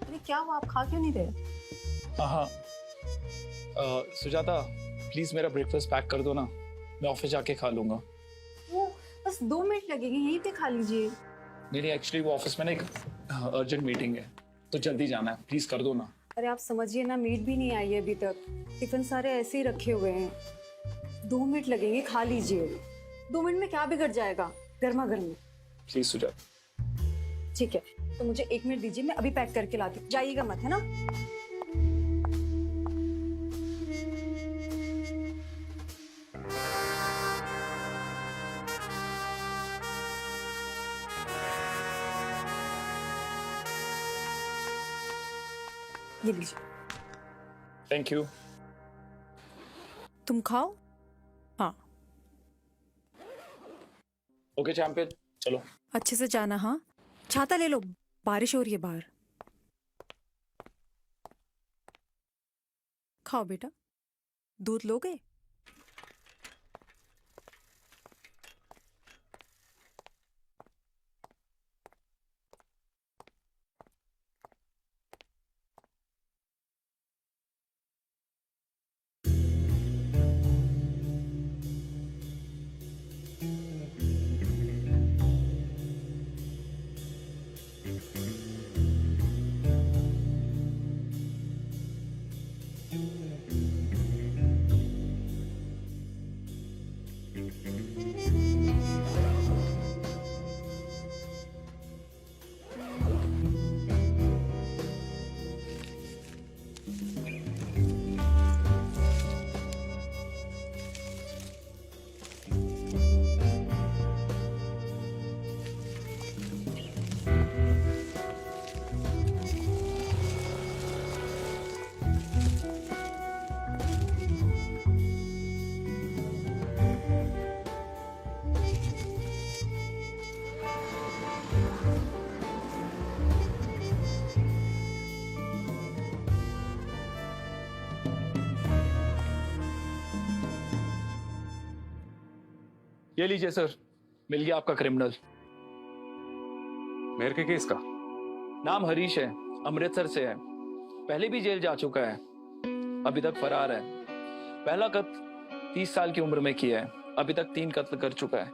अरे क्या हुआ, आप खा क्यों नहीं रहे? हाँ सुजाता, प्लीज मेरा ब्रेकफास्ट पैक कर दो ना, मैं ऑफिस जाके खा लूंगा। वो बस 2 मिनट लगेंगे, यहीं पे खा लीजिए। नहीं एक्चुअली वो ऑफिस में ना एक अर्जेंट मीटिंग है, तो जल्दी जाना है, प्लीज कर दो ना। अरे आप समझिए ना, मीट भी नहीं आई है अभी तक, टिफिन सारे ऐसे ही रखे हुए हैं। 2 मिनट लगेंगे, खा लीजिए। 2 मिनट में क्या बिगड़ जाएगा, गर्मा गर्म। प्लीज सुजाता। ठीक है, तो मुझे 1 मिनट दीजिए, मैं अभी पैक करके लाती हूँ, जाइएगा मत, है ना। ये लीजिए। Thank you. तुम खाओ। हाँ, ओके चैंपियन, चलो। अच्छे से जाना। हाँ, छाता ले लो, बारिश हो रही है बाहर। खाओ बेटा, दूध लोगे? ये लीजिए सर, मिल गया आपका क्रिमिनल। मेरे के केस का नाम हरीश है, अमृतसर से है, पहले भी जेल जा चुका है, अभी तक फरार है। पहला कत्ल 30 साल की उम्र में किया है, अभी तक 3 कत्ल कर चुका है।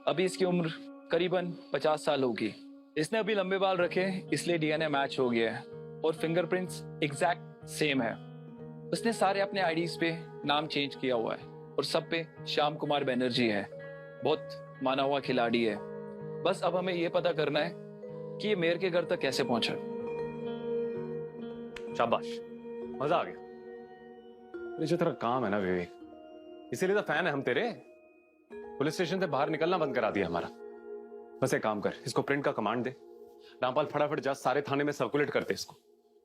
अभी इसकी उम्र करीबन 50 साल होगी। इसने अभी लंबे बाल रखे, इसलिए डीएनए मैच हो गया है और फिंगरप्रिंट्स एग्जैक्ट सेम है। उसने सारे अपने आईडीज पे नाम चेंज किया हुआ है और सब पे श्याम कुमार बनर्जी है। बहुत माना हुआ खिलाड़ी है। बस अब हमें यह पता करना है कि ये मेयर के घर तक कैसे पहुंचा। शाबाश, मजा आ गया। ये जो तेरा काम है ना विवेक, इसीलिए तो फैन है हम तेरे। पुलिस स्टेशन से बाहर निकलना बंद करा दिया हमारा। बस एक काम कर, इसको प्रिंट का कमांड दे। रामपाल फटाफट जा, सारे थाने में सर्कुलेट करते इसको।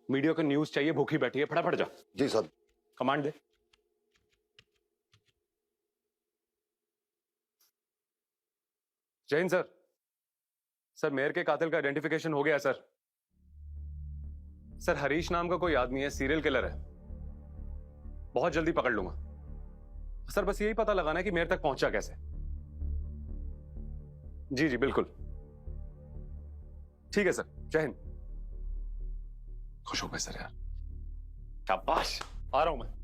मीडिया को न्यूज चाहिए, भूखी बैठी है, फटाफट जा। जी सर। कमांड दे। जय हिंद सर। सर मेयर के कातिल का आइडेंटिफिकेशन हो गया सर। सर हरीश नाम का कोई आदमी है, सीरियल किलर है, बहुत जल्दी पकड़ लूंगा। सर बस यही पता लगाना है कि मेयर तक पहुंचा कैसे। जी जी बिल्कुल, ठीक है सर। जय हिंद। खुश हो गए सर यार, शाबाश। आ रहा हूं मैं।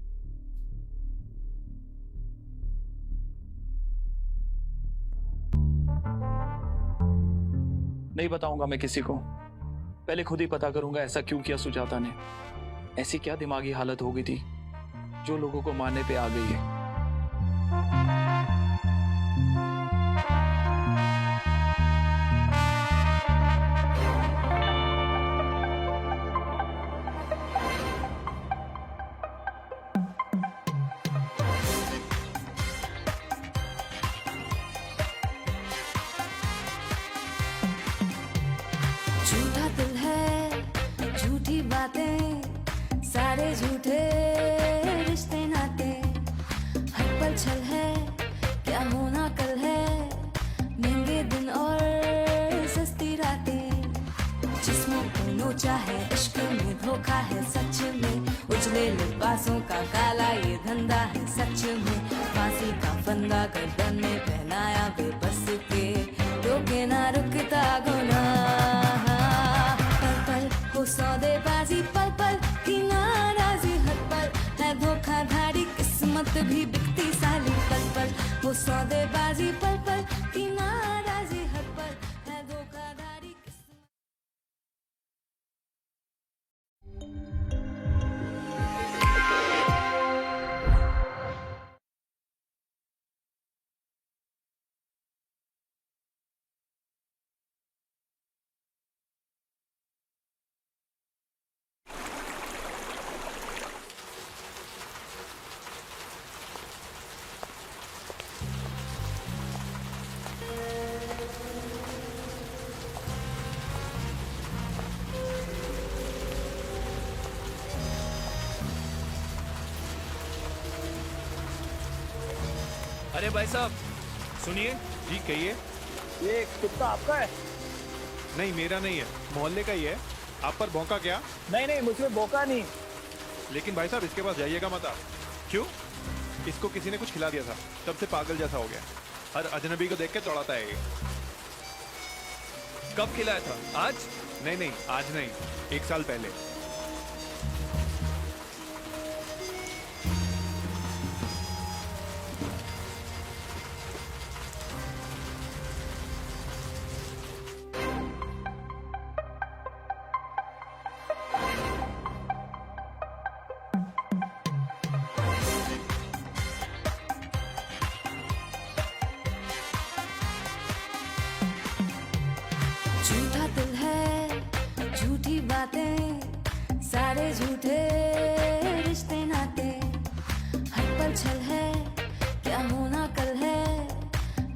नहीं बताऊंगा मैं किसी को, पहले खुद ही पता करूंगा ऐसा क्यों किया सुजाता ने। ऐसी क्या दिमागी हालत हो गई थी जो लोगों को मारने पे आ गई है। झूठा दिल है, झूठी बातें, सारे झूठे रिश्ते नाते, हर पल छल है, क्या होना कल है, महंगे दिन और सस्ती रातें, फांसी का फंदा गर्दन में पहनाया बेबस के, रोके ना रुकता गुनाह। पल पल वो सौदेबाजी, पल पल की नाराजी, हर पल है धोखाधड़ी, किस्मत भी बिकती साली। पल पल वो सौदेबाजी, पल पल की नाराजी, हर पल है धोखाधड़ी, किस्मत। अरे भाई साहब सुनिए जी, कहिए। ये कुत्ता आपका है? नहीं, मेरा नहीं है, मोहल्ले का ही है। आप पर भौंका क्या? नहीं नहीं, मुझमें भौंका नहीं। लेकिन भाई साहब इसके पास जाइएगा मत आप। क्यों? इसको किसी ने कुछ खिला दिया था, तब से पागल जैसा हो गया। हर अजनबी को देख के दौड़ाता है ये। कब खिलाया था? आज? नहीं नहीं, आज नहीं, 1 साल पहले। झूठा दिल है, झूठी बातें, सारे झूठे रिश्ते नाते, हर पल छल है, क्या होना कल है,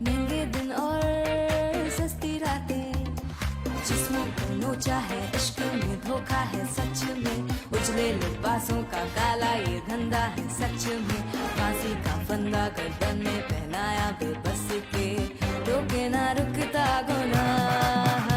महंगे दिन और सस्ती रातें, जिस्मों को नोचा है, इश्क में धोखा है सच में, उजले लिबासों का काला ये धंधा है सच में, फांसी का फंदा गर्दन में पहनाया बेबस के, रोके ना रुकता गुनाह।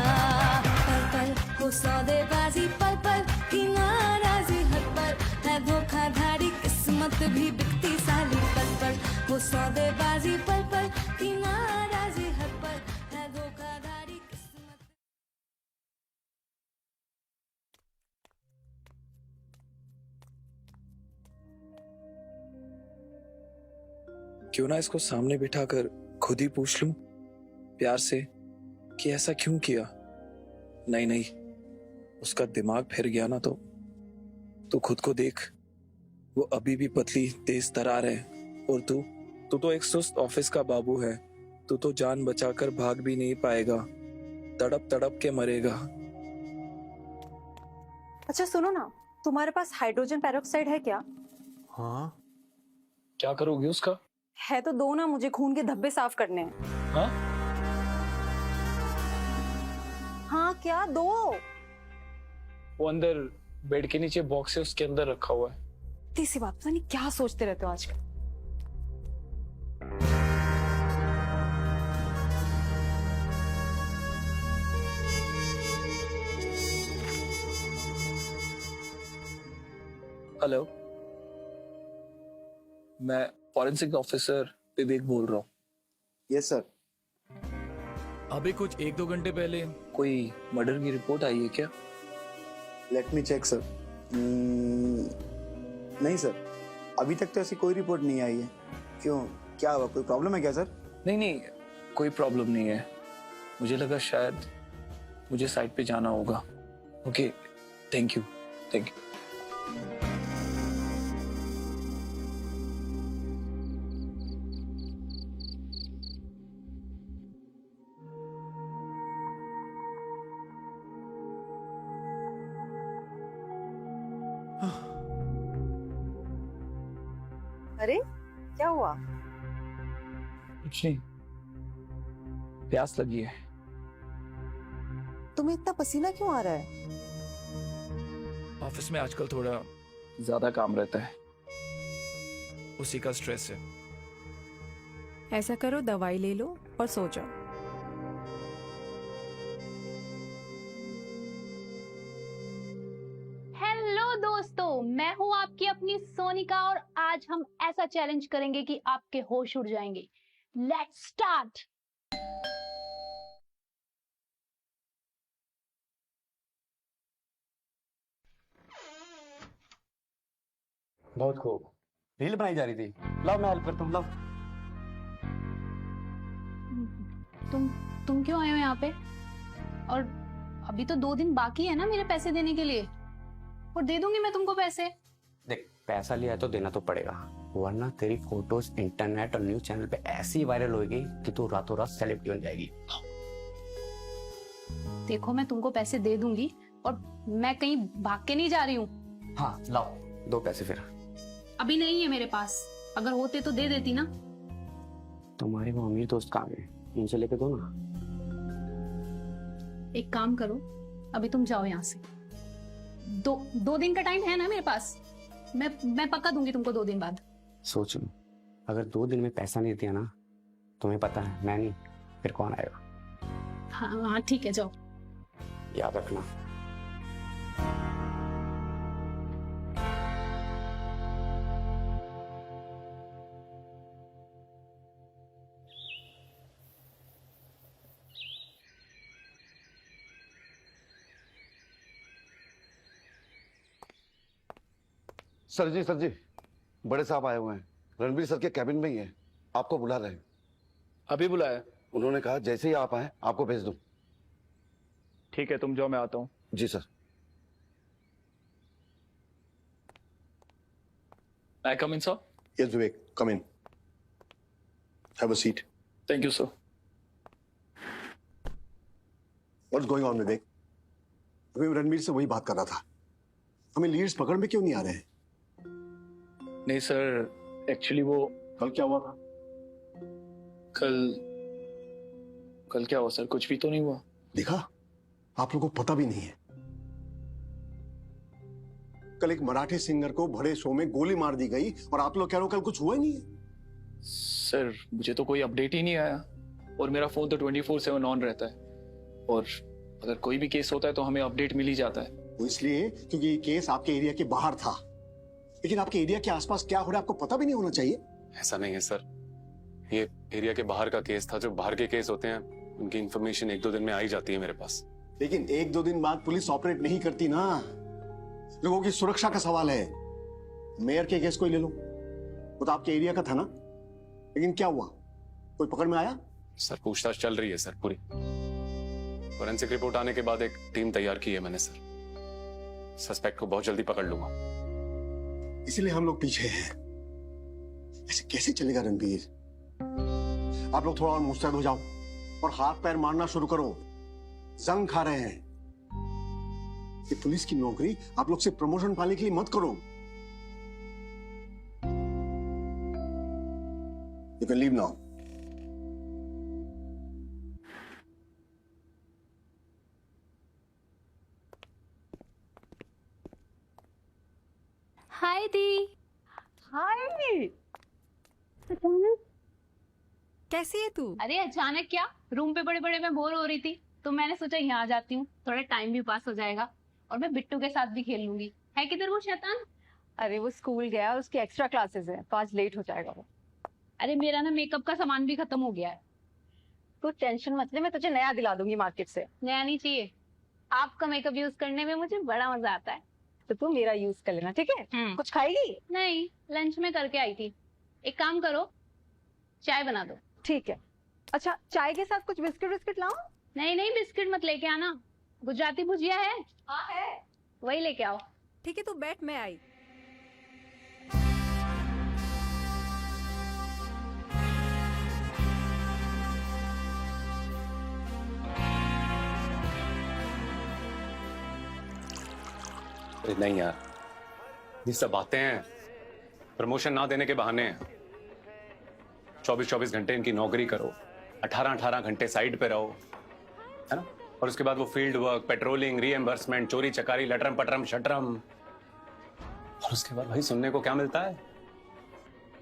पल पल वो सौदेबाजी, पल पल की नाराजी, हर पल है धोखाधड़ी, किस्मत भी बिकती साली। पल पल वो सौदेबाजी, पल पल की नाराजी, हर पल है धोखाधड़ी, किस्मत। क्यों ना इसको सामने बिठाकर खुद ही पूछ लूं प्यार से कि ऐसा क्यों किया। नहीं नहीं, उसका दिमाग फिर गया ना तो खुद को देख, वो अभी भी पतली तेज तरार है, और तू तो एक सुस्त ऑफिस का बाबू है। तू तो जान बचाकर भाग भी नहीं पाएगा, तड़प तड़प के मरेगा। अच्छा सुनो ना, तुम्हारे पास हाइड्रोजन पेरोक्साइड है क्या? हाँ। क्या करोगे उसका? है तो दो ना, मुझे खून के धब्बे साफ करने हैं। हाँ? हाँ क्या दो? वो अंदर बेड के नीचे बॉक्स है, उसके अंदर रखा हुआ है। तीसरी बात, पता नहीं क्या सोचते रहते हो आजकल। हेलो, मैं फॉरेंसिक ऑफिसर विवेक बोल रहा हूँ। Yes sir. अभी कुछ 1-2 घंटे पहले कोई मर्डर की रिपोर्ट आई है क्या? Let me check sir. नहीं सर, अभी तक तो ऐसी कोई रिपोर्ट नहीं आई है। क्यों, क्या हुआ, कोई प्रॉब्लम है क्या सर? नहीं नहीं, कोई प्रॉब्लम नहीं है। मुझे लगा शायद मुझे साइट पे जाना होगा। Okay, thank you. अरे क्या हुआ? कुछ नहीं, प्यास लगी है। तुम्हें इतना पसीना क्यों आ रहा है? ऑफिस में आजकल थोड़ा ज्यादा काम रहता है, उसी का स्ट्रेस है। ऐसा करो, दवाई ले लो और सो जाओ। हेलो दोस्तों, मैं हूँ आपकी अपनी सोनिका और आज हम ऐसा चैलेंज करेंगे कि आपके होश उड़ जाएंगे। Let's start. बहुत खूब। रील बनाई जा रही थी, लाओ मैं हेल्प करता हूँ, लाओ। तुम क्यों आए हो यहाँ पे? और अभी तो 2 दिन बाकी है ना मेरे पैसे देने के लिए, और दे दूंगी मैं तुमको पैसे। देख, पैसा लिया है तो देना तो पड़ेगा, वरना तेरी फोटोज इंटरनेट और न्यूज चैनल पे ऐसी वायरल होगी कि तू रातों रात सेलिब्रिटी बन जाएगी। देखो, मैं तुमको पैसे दे दूंगी और मैं कहीं भाग के नहीं जा रही हूँ। हाँ लाओ, दो पैसे फिर। अभी नहीं है मेरे पास, अगर होते तो दे देती ना। तुम्हारे वो अमीर दोस्त कहाँ गए, उनसे लेके दो ना। एक काम करो, अभी तुम जाओ यहाँ से। 2 दिन का टाइम है ना मेरे पास, मैं पक्का दूंगी तुमको 2 दिन बाद। सोच लो, अगर 2 दिन में पैसा नहीं दिया ना, तुम्हें पता है मैं नहीं, फिर कौन आएगा। हाँ ठीक है, जाओ। याद रखना। सर जी, बड़े साहब आए हुए हैं, रणबीर सर के कैबिन में ही है, आपको बुला रहे हैं। अभी बुलाया? उन्होंने कहा जैसे ही आप आए आपको भेज दूं। ठीक है, तुम जाओ, मैं आता हूँ। जी sir. I come in sir? Yes, Vivek, come in. Have a seat. Thank you sir. What's going on, Vivek? अभी मैं रणबीर से वही बात कर रहा था, हमें लीड्स पकड़ में क्यों नहीं आ रहे हैं? नहीं सर, एक्चुअली वो कल क्या हुआ था? कल क्या हुआ सर? कुछ भी तो नहीं हुआ। देखा, आप लोगों को पता भी नहीं है। कल एक मराठी सिंगर को बड़े शो में गोली मार दी गई और आप लोग कह रहे हो कल कुछ हुआ ही नहीं है। सर, मुझे तो कोई अपडेट ही नहीं आया, और मेरा फोन तो 24/7 ऑन रहता है, और अगर कोई भी केस होता है तो हमें अपडेट मिल ही जाता है। वो इसलिए क्योंकि ये केस आपके एरिया के बाहर था, लेकिन आपके एरिया के आसपास क्या हो रहा है आपको पता भी नहीं होना चाहिए। ऐसा नहीं है सर, ये एरिया के बाहर का केस था। जो बाहर के केस होते हैं उनकी इंफॉर्मेशन 1-2 दिन में आ ही जाती है मेरे पास। लेकिन 1-2 दिन बाद पुलिस ऑपरेट नहीं करती ना, लोगों की सुरक्षा का सवाल है। मेयर के केस को ही ले लो, वो तो आपके एरिया का था ना, लेकिन क्या हुआ, कोई पकड़ में आया? सर, पूछताछ चल रही है सर पूरी। फोरेंसिक रिपोर्ट आने के बाद एक टीम तैयार की है मैंने सर, सस्पेक्ट को बहुत जल्दी पकड़ लूंगा। इसलिए हम लोग पीछे हैं। ऐसे कैसे चलेगा रणबीर? आप लोग थोड़ा और मुस्तैद हो जाओ और हाथ पैर मारना शुरू करो, जंग खा रहे हैं। ये पुलिस की नौकरी आप लोग सिर्फ प्रमोशन पाने के लिए मत करो। You can leave now. Hi दी। हाय, कैसी है तू? अरे अचानक क्या, रूम पे बड़े बड़े मैं बोर हो रही थी, तो मैंने सोचा यहाँ आ जाती हूँ, थोड़ा टाइम भी पास हो जाएगा और मैं बिट्टू के साथ भी खेल लूंगी। है किधर वो शैतान? अरे वो स्कूल गया, उसकी एक्स्ट्रा क्लासेस है, तो आज लेट हो जाएगा वो। अरे मेरा ना मेकअप का सामान भी खत्म हो गया है। तू टेंशन मत ले, मैं तुझे नया दिला दूंगी मार्केट से। नया नहीं चाहिए, आपका मेकअप यूज करने में मुझे बड़ा मजा आता है। तो तू मेरा यूज कर लेना, ठीक है? कुछ खाएगी? नहीं, लंच में करके आई थी। एक काम करो, चाय बना दो। ठीक है। अच्छा, चाय के साथ कुछ बिस्किट विस्किट लाऊं? नहीं, बिस्किट मत लेके आना। गुजराती भुजिया है? हाँ है। वही लेके आओ। ठीक है, तू बैठ, मैं आई। अरे नहीं यार, ये सब बातें हैं, प्रमोशन ना देने के बहाने हैं। 24-24 घंटे इनकी नौकरी करो, 18-18 घंटे साइड पे रहो, है ना? और उसके बाद वो फील्ड वर्क, पेट्रोलिंग, रीएम्बर्समेंट, चोरी चकारी, लटरम पटरम शटरम, और उसके बाद भाई सुनने को क्या मिलता है?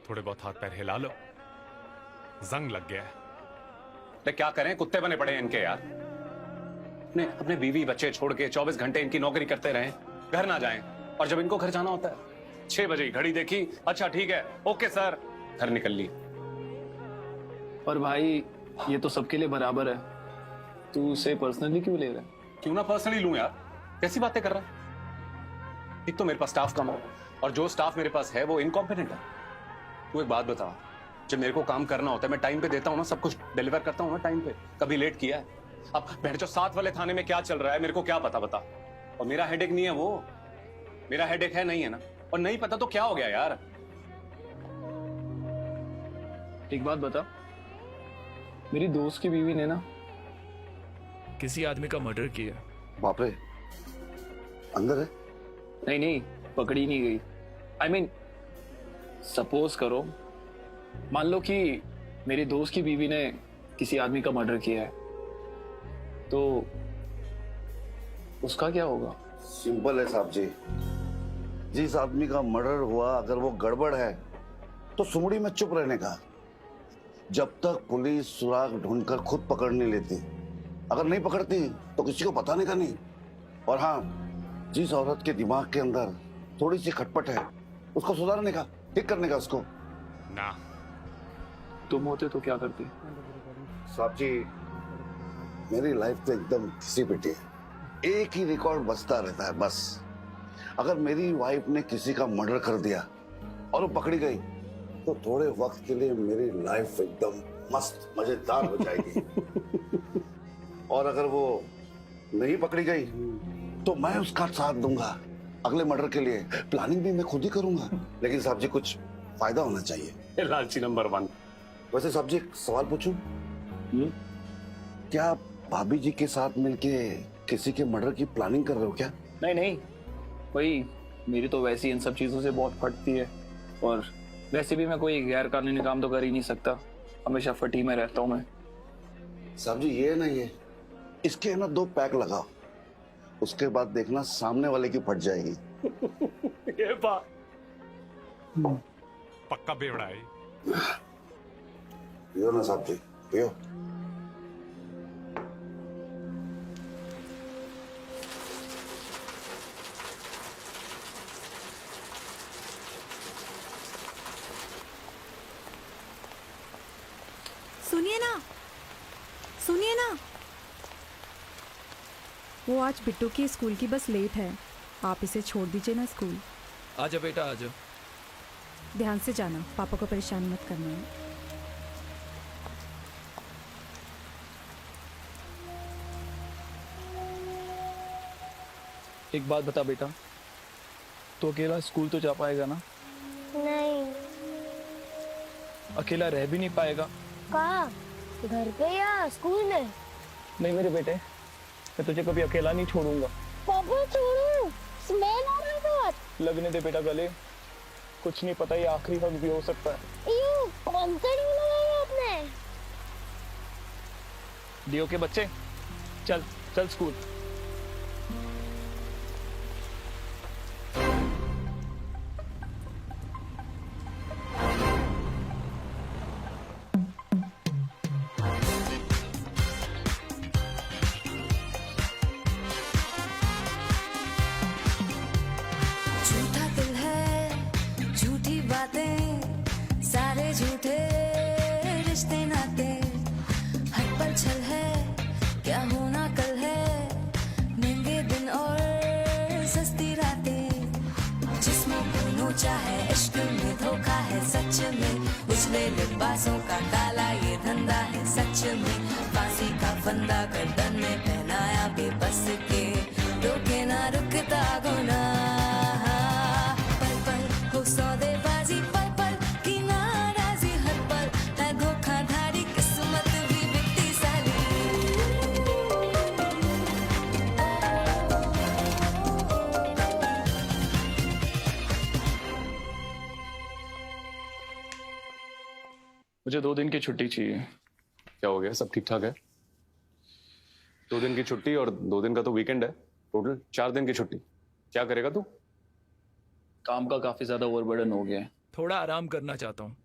थोड़े बहुत हाथ पैर हिला लो, जंग लग गया है। तो क्या करें, कुत्ते बने पड़े हैं इनके यार। अपने बीवी बच्चे छोड़ के 24 घंटे इनकी नौकरी करते रहें, घर ना जाएं, और जब इनको घर जाना होता है 6 बजे ही घड़ी देखी, अच्छा ठीक है, ओके सर, घर निकल ली। और भाई ये तो सबके लिए बराबर है, तू उसे पर्सनली क्यों ले रहा है? क्यों ना पर्सनली लूं यार, कैसी बातें कर रहा है? एक तो मेरे पास स्टाफ कम है और जो स्टाफ मेरे पास है वो इनकॉम्पिटेंट है। तू एक बात बता, जब मेरे को काम करना होता है मैं टाइम पे देता हूँ ना, सब कुछ डिलीवर करता हूँ ना टाइम पे, कभी लेट किया है? अब बैठ जो 7 वाले थाने में क्या चल रहा है मेरे को क्या पता बता। और मेरा हेडेक नहीं है वो, मेरा हेडेक है नहीं है ना, और नहीं पता तो क्या हो गया यार। एक बात बता, मेरी दोस्त की बीवी ने ना किसी आदमी का मर्डर किया। बाप रे, अंदर है? नहीं नहीं, पकड़ी नहीं गई। आई मीन सपोज करो, मान लो कि मेरी दोस्त की बीवी ने किसी आदमी का मर्डर किया है, तो उसका क्या होगा? सिंपल है साहब जी, जिस आदमी का मर्डर हुआ अगर वो गड़बड़ है तो सुमड़ी में चुप रहने का, जब तक पुलिस सुराग ढूंढकर खुद पकड़ नहीं लेती। अगर नहीं पकड़ती तो किसी को बताने का नहीं। और हाँ, जिस औरत के दिमाग के अंदर थोड़ी सी खटपट है उसको सुधारने का, ठीक करने का उसको। ना तुम होते तो क्या करती? साहब जी, मेरी लाइफ तो एकदम घिसी पिटी है, एक ही रिकॉर्ड बचता रहता है बस। अगर मेरी वाइफ ने किसी का मर्डर कर दिया और वो पकड़ी गई तो थोड़े वक्त के लिए मेरी लाइफ एकदम मस्त मजेदार हो जाएगी। और अगर वो नहीं पकड़ी गई तो मैं उसका साथ दूंगा अगले मर्डर के लिए। प्लानिंग भी मैं खुद ही करूंगा, लेकिन साहब जी कुछ फायदा होना चाहिए। लालची नंबर 1। वैसे साहब जी एक सवाल पूछूं? क्या आप भाभी जी के साथ मिलके किसी के मर्डर की प्लानिंग कर रहे हो क्या? नहीं नहीं, वही मेरी तो वैसे ही इन सब चीजों से बहुत फटती है, और वैसे भी मैं कोई गैर कानूनी काम तो कर ही नहीं सकता, हमेशा फटी में रहता हूँ मैं। साहब जी ये नहीं है, इसके ना 2 पैक लगाओ, उसके बाद देखना सामने वाले की फट जाएगी। ये बात पक्का बेवड़ा है। पियो ना साहब जी, पियो। सुनिए ना, सुनिए ना, वो आज बिट्टू की स्कूल की बस लेट है, आप इसे छोड़ दीजिए ना स्कूल। आजा बेटा आजा। ध्यान से जाना, पापा को परेशान मत करना। एक बात बता बेटा, तो अकेला स्कूल तो जा पाएगा ना? नहीं। अकेला रह भी नहीं पाएगा? कहाँ? घर पे या स्कूल में? नहीं मेरे बेटे, मैं तुझे कभी अकेला नहीं छोड़ूंगा। पापा छोड़ो, स्मेल आ रहा है बहुत। लगने दे बेटा गले, कुछ नहीं पता, ये आखिरी वक्त भी हो सकता है। यू, कौन सा ड्यू लगाया आपने? डियो के बच्चे, चल चल स्कूल। झूठा दिल है, झूठी बातें, सारे झूठे रिश्ते नाते, हर पल छल है, क्या होना कल है, महंगे दिन और सस्ती रातें, जिस्मों को नोचा है, इश्क में धोखा है, सच में उछले लिबासों का काला ये धंधा है, सच में फांसी का फंदा गर्दन में पहनाया बेबस के, रोके ना रुकता गुनाह, पल पल हो सौदेबाजी, पल पल की नाराजी, हर पल है धोखाधड़ी, किस्मत भी बिकती साली। मुझे 2 दिन की छुट्टी चाहिए। क्या हो गया, सब ठीक ठाक है? 2 दिन की छुट्टी और 2 दिन का तो वीकेंड है, टोटल 4 दिन की छुट्टी। क्या करेगा तू? काम का काफी ज्यादा ओवरबर्डन हो गया है, थोड़ा आराम करना चाहता हूँ।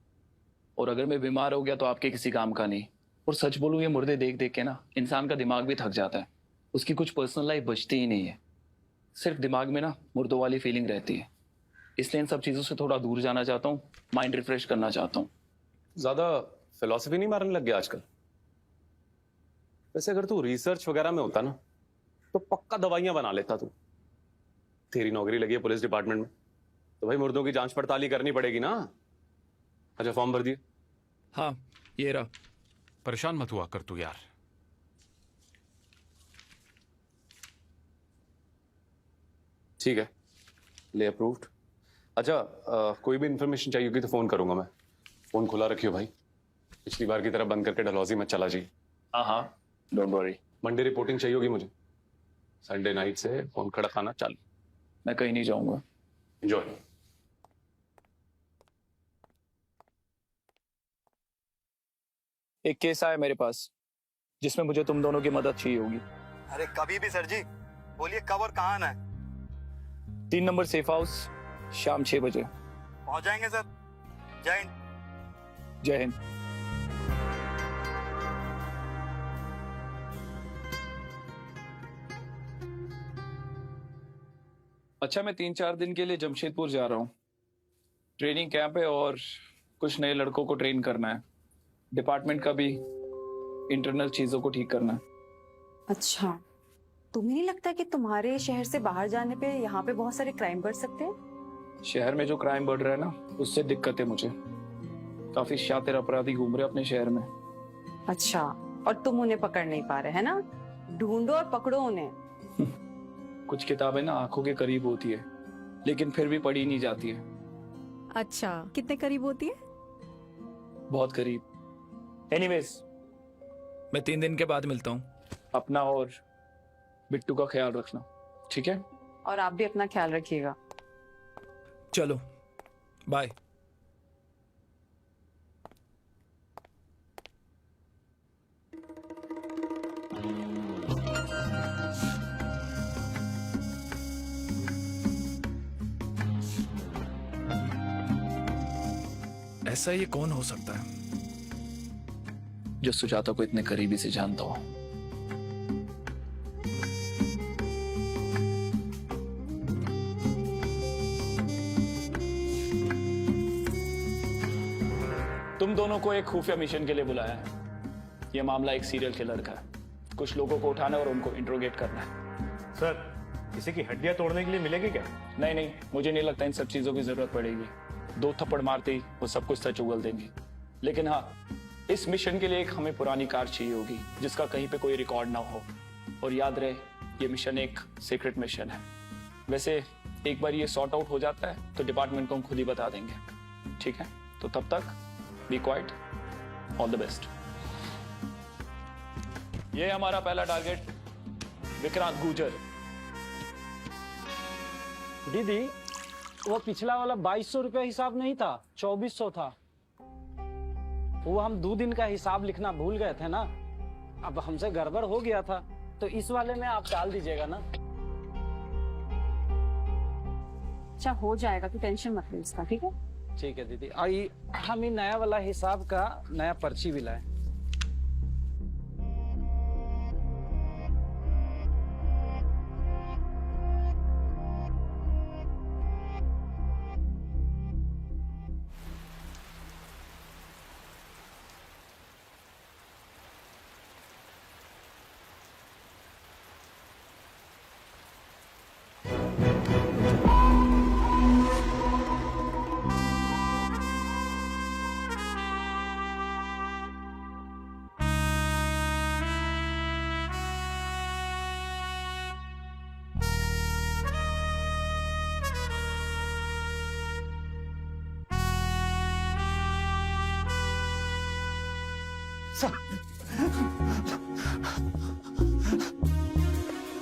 और अगर मैं बीमार हो गया तो आपके किसी काम का नहीं। और सच बोलूं, ये मुर्दे देख देख के ना इंसान का दिमाग भी थक जाता है, उसकी कुछ पर्सनल लाइफ बचती ही नहीं है, सिर्फ दिमाग में ना मुर्दों वाली फीलिंग रहती है। इसलिए इन सब चीजों से थोड़ा दूर जाना चाहता हूँ, माइंड रिफ्रेश करना चाहता हूँ। ज्यादा फिलॉसफी नहीं मारने लग गया आजकल? वैसे अगर तू रिसर्च वगैरह में होता ना तो पक्का दवाइयां बना लेता तू। तेरी नौकरी लगी है पुलिस डिपार्टमेंट में तो भाई मुर्दों की जांच पड़ताल ही करनी पड़ेगी ना। अच्छा फॉर्म भर दिए? हाँ ये रहा। परेशान मत हुआ कर तू यार। ठीक है, ले अप्रूव्ड। अच्छा कोई भी इंफॉर्मेशन चाहिए होगी तो फोन करूंगा मैं। फोन खुला रखियो भाई, पिछली बार की तरह बंद करके डलहौजी मत चला जी। हाँ हाँ डोंट वरी। मंडे रिपोर्टिंग चाहिए होगी मुझे। संडे नाइट से फोन खड़ा खाना चालू। मैं कहीं नहीं जाऊंगा। एंजॉय। एक केस आया मेरे पास जिसमें मुझे तुम दोनों की मदद चाहिए होगी। अरे कभी भी सर जी, बोलिए कब और कहाँ आना है? 3 नंबर सेफ हाउस, शाम 6 बजे। पहुंच जाएंगे सर। जय हिंद। जय हिंद। अच्छा मैं 3-4 दिन के लिए जमशेदपुर जा रहा हूँ। ट्रेनिंग कैंप है और कुछ नए लड़कों को ट्रेन करना है। डिपार्टमेंट का भी इंटरनल चीजों को ठीक करना है। अच्छा, तुम्हें नहीं लगता कि तुम्हारे शहर से बाहर जाने पे यहाँ पे बहुत सारे क्राइम बढ़ सकते हैं? शहर में जो क्राइम बढ़ रहा है ना उससे दिक्कत है मुझे। काफी शातिर अपराधी घूम रहे अपने शहर में। अच्छा, और तुम उन्हें पकड़ नहीं पा रहे है ना? ढूंढो और पकड़ो उन्हें। कुछ किताबें ना आंखों के करीब होती है लेकिन फिर भी पढ़ी नहीं जाती है। अच्छा, कितने करीब होती है? बहुत करीब। एनीवेज मैं 3 दिन के बाद मिलता हूँ। अपना और बिट्टू का ख्याल रखना, ठीक है? और आप भी अपना ख्याल रखिएगा। चलो बाय। ऐसा ये कौन हो सकता है जो सुजाता को इतने करीबी से जानता हो? तुम दोनों को एक खुफिया मिशन के लिए बुलाया है। यह मामला एक सीरियल किलर का है। कुछ लोगों को उठाना और उनको इंट्रोगेट करना है। सर, किसी की हड्डियां तोड़ने के लिए मिलेगी क्या? नहीं नहीं, मुझे नहीं लगता इन सब चीजों की जरूरत पड़ेगी। 2 थप्पड़ मारते ही वो सब कुछ सच उगल देंगे। लेकिन हाँ, इस मिशन के लिए एक हमें पुरानी कार चाहिए होगी जिसका कहीं पे कोई रिकॉर्ड ना हो। और याद रहे ये मिशन एक सीक्रेट मिशन है। वैसे एक बार ये सॉर्ट आउट हो जाता है तो डिपार्टमेंट को हम खुद ही बता देंगे, ठीक है? तो तब तक be quiet. All the best. ये हमारा पहला टारगेट विक्रांत गुर्जर। दीदी, वो पिछला वाला 2200 रुपया हिसाब नहीं था, 2400 था। वो हम 2 दिन का हिसाब लिखना भूल गए थे ना। अब हमसे गड़बड़ हो गया था तो इस वाले में आप डाल दीजिएगा ना। अच्छा हो जाएगा, तू टेंशन मत ले इसका, ठीक है? ठीक है दीदी। और हम ही नया वाला हिसाब का नया पर्ची भी लाए।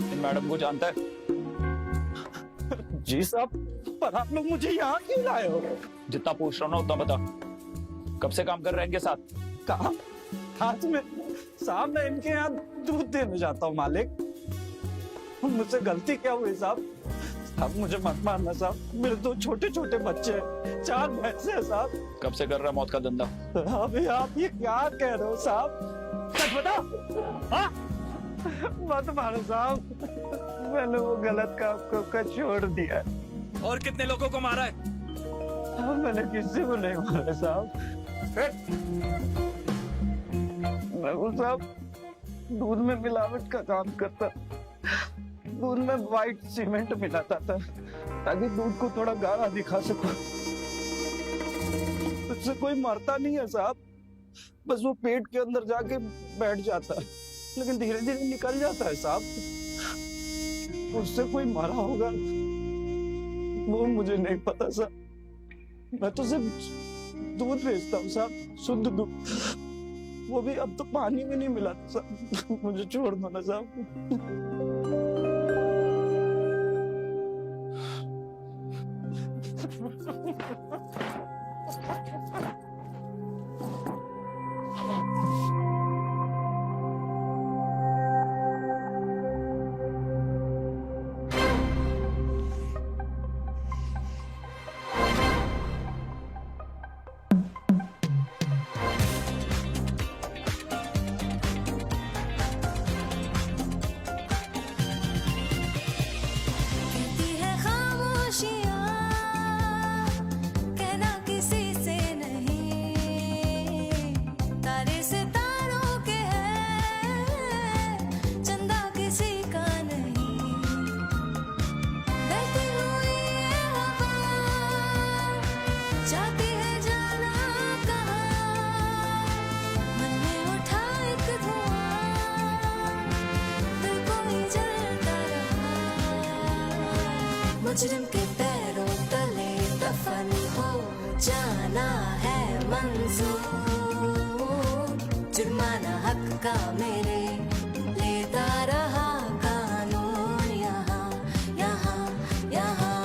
इन मैडम को जानता है? जी साहब, पर आप लोग मुझे यहाँ क्यों लाए हो? जितना पूछ रहा हूँ ना उतना बता। कब से काम कर रहे हैं इनके साथ? काम हाथ में साहब, मैं इनके यहाँ दूध देने जाता हूँ मालिक। मुझसे गलती क्या हुई साहब? साहब मुझे मत मारना साहब, मेरे 2 छोटे छोटे बच्चे, 4 भैंसे हैं साहब। कब से कर रहा है मौत का धंधा? अभी आप ये क्या कह रहे हो साहब? सच बताओ। हाँ? मत मारो साहब, मैंने वो गलत काम को छोड़ दिया। और कितने लोगों को मारा है? मैंने किसी को नहीं मारा साहब। मेहुल साहब दूध में मिलावट का काम करता, दूध में व्हाइट सीमेंट मिलाता था ताकि दूध को थोड़ा गाढ़ा दिखा सकूं। उससे कोई मरता नहीं है साहब, बस वो पेट के अंदर जाके बैठ जाता है, लेकिन धीरे धीरे निकल जाता है साहब। उससे कोई मरा होगा वो मुझे नहीं पता साहब। मैं तो सिर्फ दूध बेचता हूँ साहब, शुद्ध दूध, वो भी अब तो पानी में नहीं मिला साहब। मुझे छोड़ दो ना साहब। कहती है खामोशियाँ, कहना किसी से नहीं, तारे सितारों के हैं, चंदा किसी का नहीं। बहती हुई ये हवा, जाती है जाना कहाँ, मन में उठा एक धुआं, दिल को ही जलता रहा। मुजरिम के पैरों तले दफन हो जाना है मंजूर, जुर्माना हक का मेरे लेता रहा कानून यहाँ यहाँ यहाँ।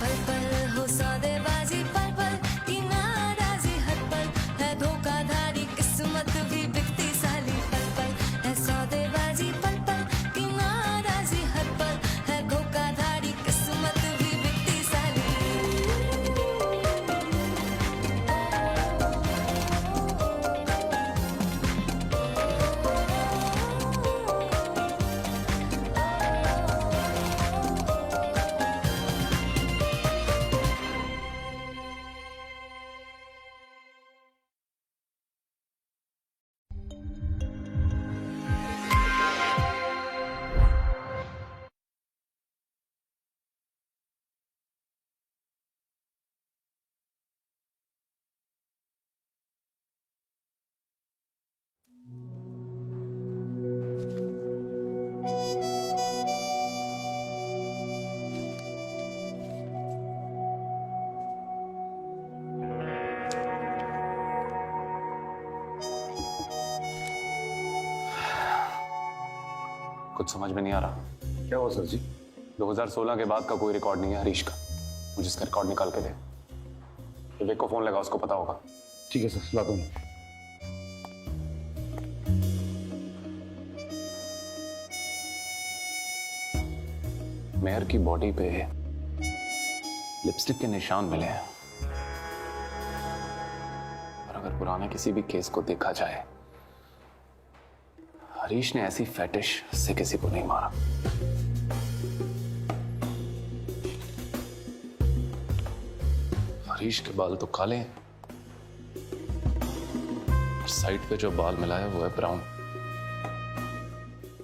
पल पल हो सौदेबाजी, पल पल की नाराजी, हर पल है धोखाधड़ी, किस्मत भी बिकती साली। पल पल है सौदेबाजी, पल पल की नाराजी, हर पल है धोखाधड़ी, किस्मत भी बिकती साली। कुछ समझ में नहीं आ रहा। क्या हुआ सर जी? 2016 के बाद का कोई रिकॉर्ड नहीं है हरीश का। मुझे इसका रिकॉर्ड निकाल के दे। विवेक को फोन लगा, उसको पता होगा। ठीक है सर, लाता हूँ। मेहर की बॉडी पे लिपस्टिक के निशान मिले हैं, और अगर पुराने किसी भी केस को देखा जाए, हरीश ने ऐसी फैटिश से किसी को नहीं मारा। हरीश के बाल तो काले हैं, और साइड पे जो बाल मिला है वो है ब्राउन।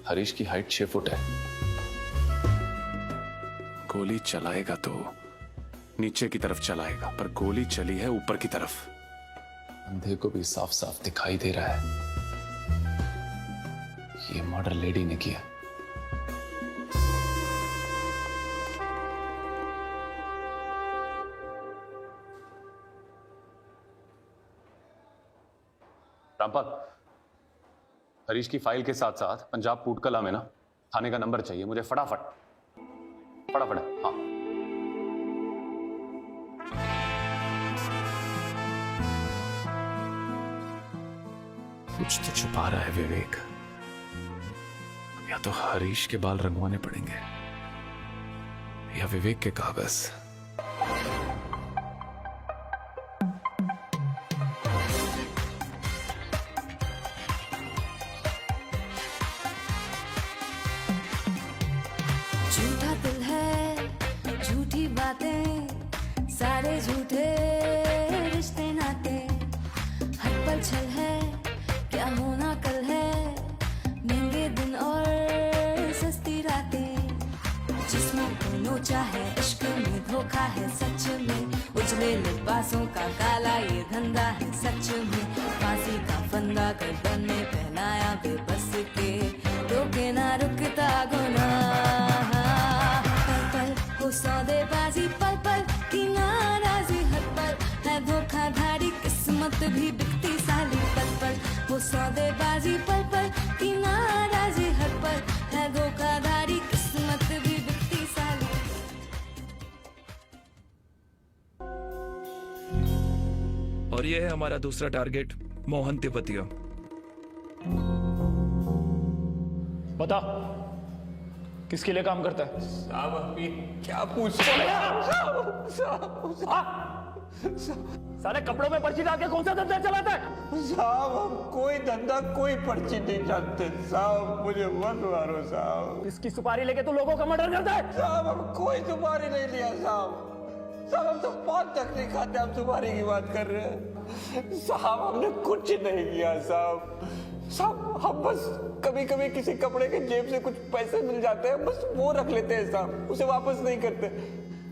हरीश की हाइट 6 फुट है। गोली चलाएगा तो नीचे की तरफ चलाएगा, पर गोली चली है ऊपर की तरफ। अंधे को भी साफ साफ दिखाई दे रहा है ये मर्डर लेडी ने किया। रामपाल, हरीश की फाइल के साथ साथ पंजाब पूटकला में ना थाने का नंबर चाहिए मुझे, फटाफट फटाफट। हाँ, कुछ तो छुपा रहा है विवेक। या तो हरीश के बाल रंगवाने पड़ेंगे या विवेक के कागज। झूठा दिल है, बातें सारे झूठे रिश्ते नाते हर पल छल है क्या होना कल है महंगे दिन और सस्ती रातें जिसमें दोनों चाहे इश्क में धोखा है सच में उजले लिबासों का काला ये धंधा है सच में फांसी का फंदा गर्दन में पहनाया बेबस के रोके ना रुकता गुनाह पल पल वो सौदेबाजी पल पल की नाराजी हर पल है धोखाधड़ी किस्मत भी बिकती साली पल पल वो सौदेबाजी पल पल की नाराजी हर पल है धोखाधड़ी किस्मत भी बिकती साली। और ये है हमारा दूसरा टारगेट मोहन तिब्बतिया। बता किसके लिए काम करता है? साहब अभी क्या पूछ रहे सारे कपड़ों में पर्ची डाल के कौन सा धंधा चलाता है? साहब हम कोई धंधा कोई पर्ची नहीं जानते साहब, मुझे मत मारो साहब। इसकी सुपारी लेके तू लोगों का मर्डर करता है? साहब हम कोई सुपारी नहीं लिया साहब, साहब हम तो पान तक नहीं खाते, हम सुपारी की बात कर रहे हैं साहब। हमने कुछ नहीं किया साहब, साहब हम बस कभी कभी किसी कपड़े के जेब से कुछ पैसे मिल जाते हैं बस वो रख लेते हैं साहब, उसे वापस नहीं करते,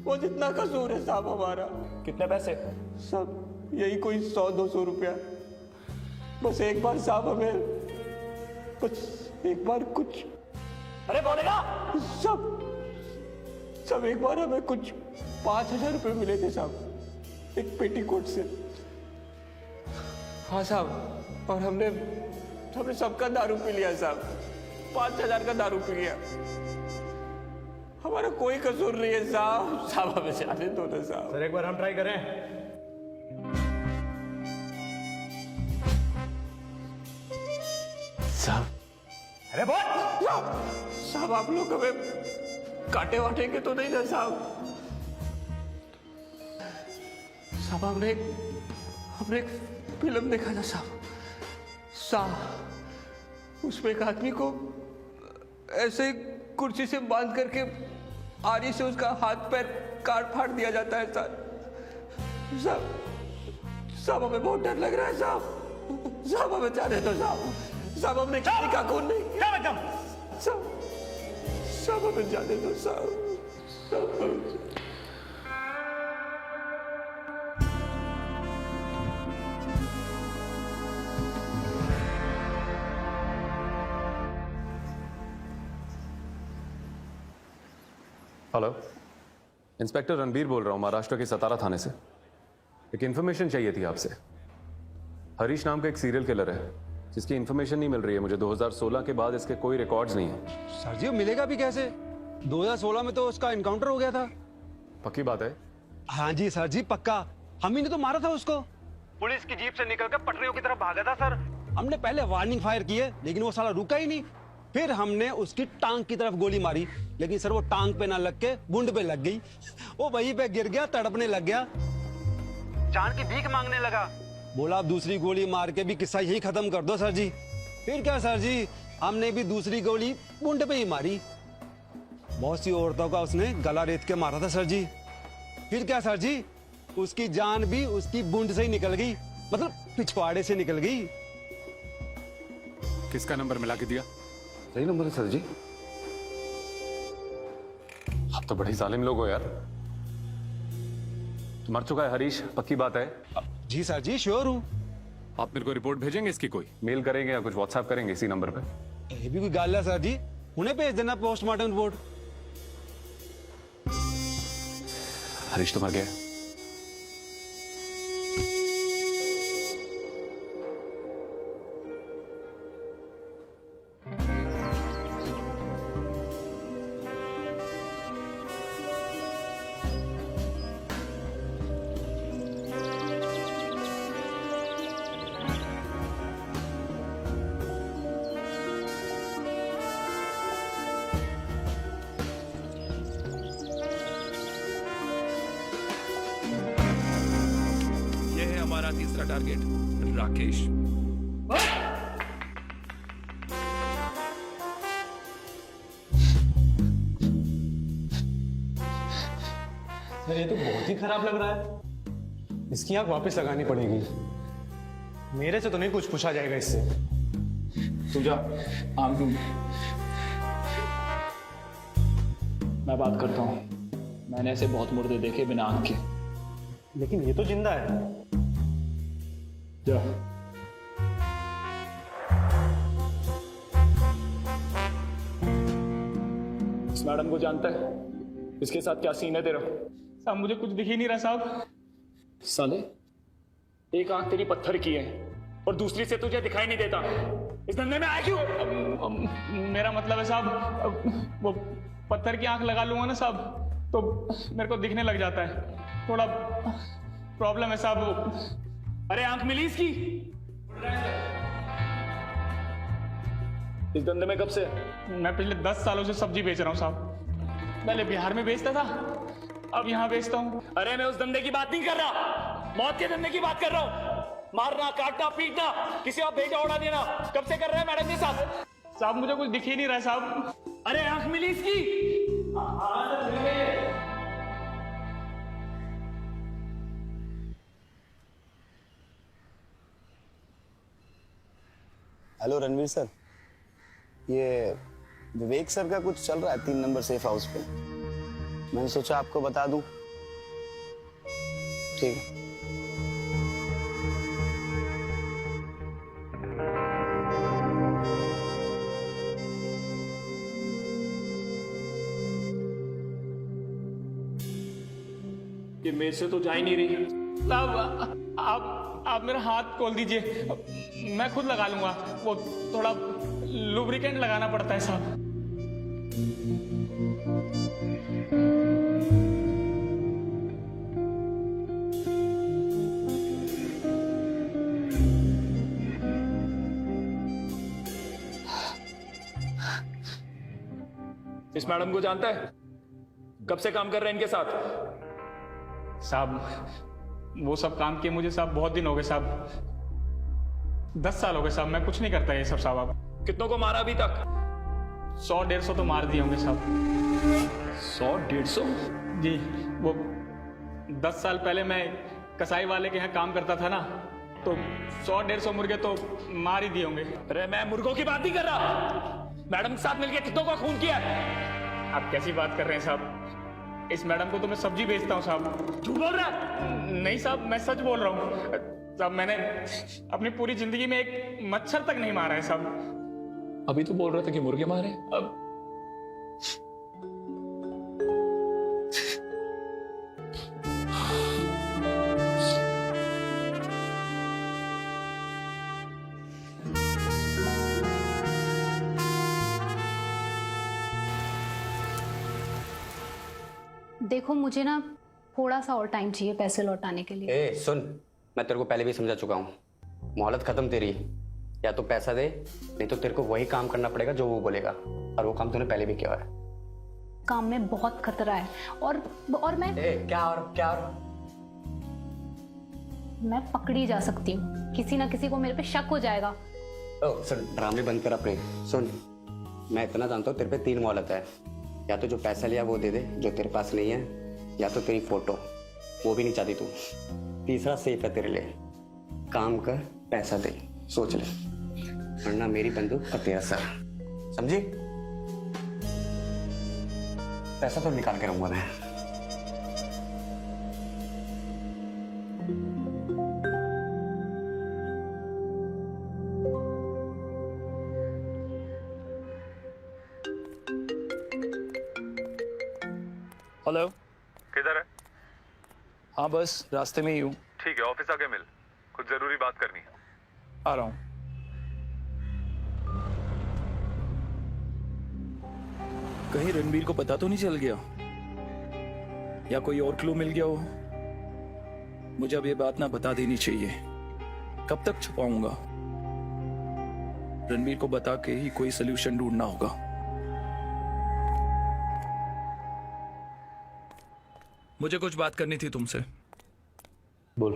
वो जितना कसूर है साहब हमारा। कितने पैसे? सब यही कोई 100-200 रुपया, बस एक बार साहब हमें बस एक बार कुछ, अरे बोलेगा सब एक बार हमें कुछ 5,000 रुपये मिले थे साहब एक पेटीकोट से। हाँ साहब, और हमने सबका दारू पी लिया साहब, 5,000 का दारू पी लिया, हमारा कोई कसूर नहीं है साहब, साहब हमें जाने दो ना साहब। सर एक बार हम ट्राई करें। साहब अरे बोल साहब आप लोग हमें काटे वाटेंगे तो नहीं ना साहब? साहब हमने एक फिल्म देखा था साहब, उसमें एक आदमी को ऐसे कुर्सी से बांध करके आरी से उसका हाथ पैर काट फाड़ दिया जाता है साहब हमें बहुत डर लग रहा है साहब हमें जाने दो साहब हमने किसी का खून नहीं किया साहब हमें जाने दो साहब। हेलो, इंस्पेक्टर रणबीर बोल रहा हूं महाराष्ट्र के सतारा थाने से। एक इन्फॉर्मेशन चाहिए थी आपसे। हरीश नाम का एक सीरियल किलर है जिसकी इन्फॉर्मेशन नहीं मिल रही है मुझे। 2016 के बाद इसके कोई रिकॉर्ड्स नहीं है। सर जी वो मिलेगा भी कैसे? 2016 में तो उसका इनकाउंटर हो गया था। पक्की बात है? हाँ जी सर जी पक्का, हम ही ने तो मारा था उसको। पुलिस की जीप से निकलकर पटरियों की तरफ भागा था सर। हमने पहले वार्निंग फायर की है लेकिन वो साला रुका ही नहीं, फिर हमने उसकी टांग की तरफ गोली मारी लेकिन सर वो टांग पे ना लग के बुंड पे लग गई, वो वहीं पे गिर गया, तड़पने लग गया, जान की भीख मांगने लगा। बोला आप दूसरी गोली मार के भी किस्सा यही खत्म कर दो सर जी। फिर क्या सर जी, हमने भी दूसरी गोली बुंड पे ही मारी। बहुत सी औरतों का उसने गला रेत के मारा था सर जी। फिर क्या सर जी, उसकी जान भी उसकी बुंड से ही निकल गई, मतलब पिछवाड़े से निकल गई। किसका नंबर मिला के दिया? सही नंबर है सर जी। आप तो बड़े जालिम लोग हो यार। मर चुका है हरीश, पक्की बात है? जी सर जी श्योर हूँ। आप मेरे को रिपोर्ट भेजेंगे इसकी? कोई मेल करेंगे या कुछ व्हाट्सएप करेंगे इसी नंबर पे? ये भी कोई गाल है सर जी, उन्हें भेज देना पोस्टमार्टम रिपोर्ट। हरीश तो मर गया। हमारा तीसरा टारगेट राकेश। तो बहुत ही खराब लग रहा है। इसकी आंख वापस लगानी पड़ेगी। मेरे से तो नहीं कुछ पूछा जाएगा इससे। तू जा, आंख ढूंढ। मैं बात करता हूँ। मैंने ऐसे बहुत मुर्दे देखे बिना आंख के। लेकिन ये तो जिंदा है। जा। इस मैडम को जानता है? इसके साथ क्या सीन है तेरा? साहब मुझे कुछ दिख ही नहीं रहा साहब। साले, एक आंख तेरी पत्थर की है और दूसरी से तुझे दिखाई नहीं देता। इस धंधे में आया क्यों? मेरा मतलब है साहब, वो पत्थर की आंख लगा लूंगा ना साहब तो मेरे को दिखने लग जाता है। थोड़ा प्रॉब्लम है साहब। अरे आंख मिली इसकी? इस धंधे में कब से? मैं पिछले 10 सालों से सब्जी बेच रहा हूँ साहब। पहले बिहार में बेचता था, अब यहाँ बेचता हूँ। अरे मैं उस धंधे की बात नहीं कर रहा, मौत के धंधे की बात कर रहा हूँ। मारना, काटना, पीटना, किसी और बेटा उड़ा देना। कब से कर रहे हैं मैडम के साथ? साहब मुझे कुछ दिख ही नहीं रहा है साहब। अरे आंख मिली इसकी? हेलो रणवीर सर, ये विवेक सर का कुछ चल रहा है 3 नंबर सेफ हाउस पे। मैंने सोचा आपको बता दूं। ठीक है। ये मेरे से तो जा ही नहीं रही। साहब आप मेरा हाथ खोल दीजिए, मैं खुद लगा लूंगा। वो थोड़ा लुब्रिकेंट लगाना पड़ता है साहब। इस मैडम को जानता है? कब से काम कर रहे हैं इनके साथ? साहब वो सब काम किए मुझे साहब बहुत दिन हो गए साहब। 10 साल हो गए साहब। मैं कुछ नहीं करता ये सब साहब। आप कितनों को मारा अभी तक? 100-150 तो मार दिए होंगे साहब। 100-150? जी, वो 10 साल पहले मैं कसाई वाले के यहाँ काम करता था ना, तो 100-150 मुर्गे तो मार ही दिए होंगे। अरे मैं मुर्गों की बात नहीं कर रहा। मैडम के साथ मिलकर कितनों का खून किया? आप कैसी बात कर रहे हैं साहब? इस मैडम को तो मैं सब्जी बेचता हूँ साहब। झूठ बोल रहा है? नहीं साहब, मैं सच बोल रहा हूँ साहब। मैंने अपनी पूरी जिंदगी में एक मच्छर तक नहीं मारा है साहब। अभी तो बोल रहा था कि मुर्गे मारे। अब देखो मुझे ना थोड़ा सा और टाइम चाहिए पैसे लौटाने के लिए। ए सुन, मैं तेरे को पहले भी समझा चुका हूँ। मोहलत खत्म तेरी। या तो पैसा दे, नहीं तो तेरे को वही काम करना पड़ेगा जो वो बोलेगा, और वो काम तूने पहले भी किया है। काम में बहुत खतरा है और मैं क्या मैं पकड़ी जा सकती हूँ। किसी ना किसी को मेरे पे शक हो जाएगा। ओ सुन, ड्रामे बंद कर अपने। सुन, मैं इतना जानता हूँ तेरे पे 3 मोहलत है। या तो जो पैसा लिया वो दे दे जो तेरे पास नहीं है, या तो तेरी फोटो, वो भी नहीं चाहती तू। तीसरा सेफ है तेरे लिए। काम कर, पैसा दे, सोच ले, वरना मेरी बंदूक और तेरा सर। समझी? पैसा तो निकाल के रहूंगा मैं। हेलो, किधर है? हाँ बस रास्ते में ही हूँ। ठीक है, ऑफिस आके मिल, कुछ जरूरी बात करनी है। आ रहा हूँ। कहीं रणबीर को पता तो नहीं चल गया, या कोई और क्लू मिल गया हो? मुझे अब ये बात ना बता देनी चाहिए। कब तक छुपाऊंगा? रणबीर को बता के ही कोई सलूशन ढूंढना होगा। मुझे कुछ बात करनी थी तुमसे। बोल।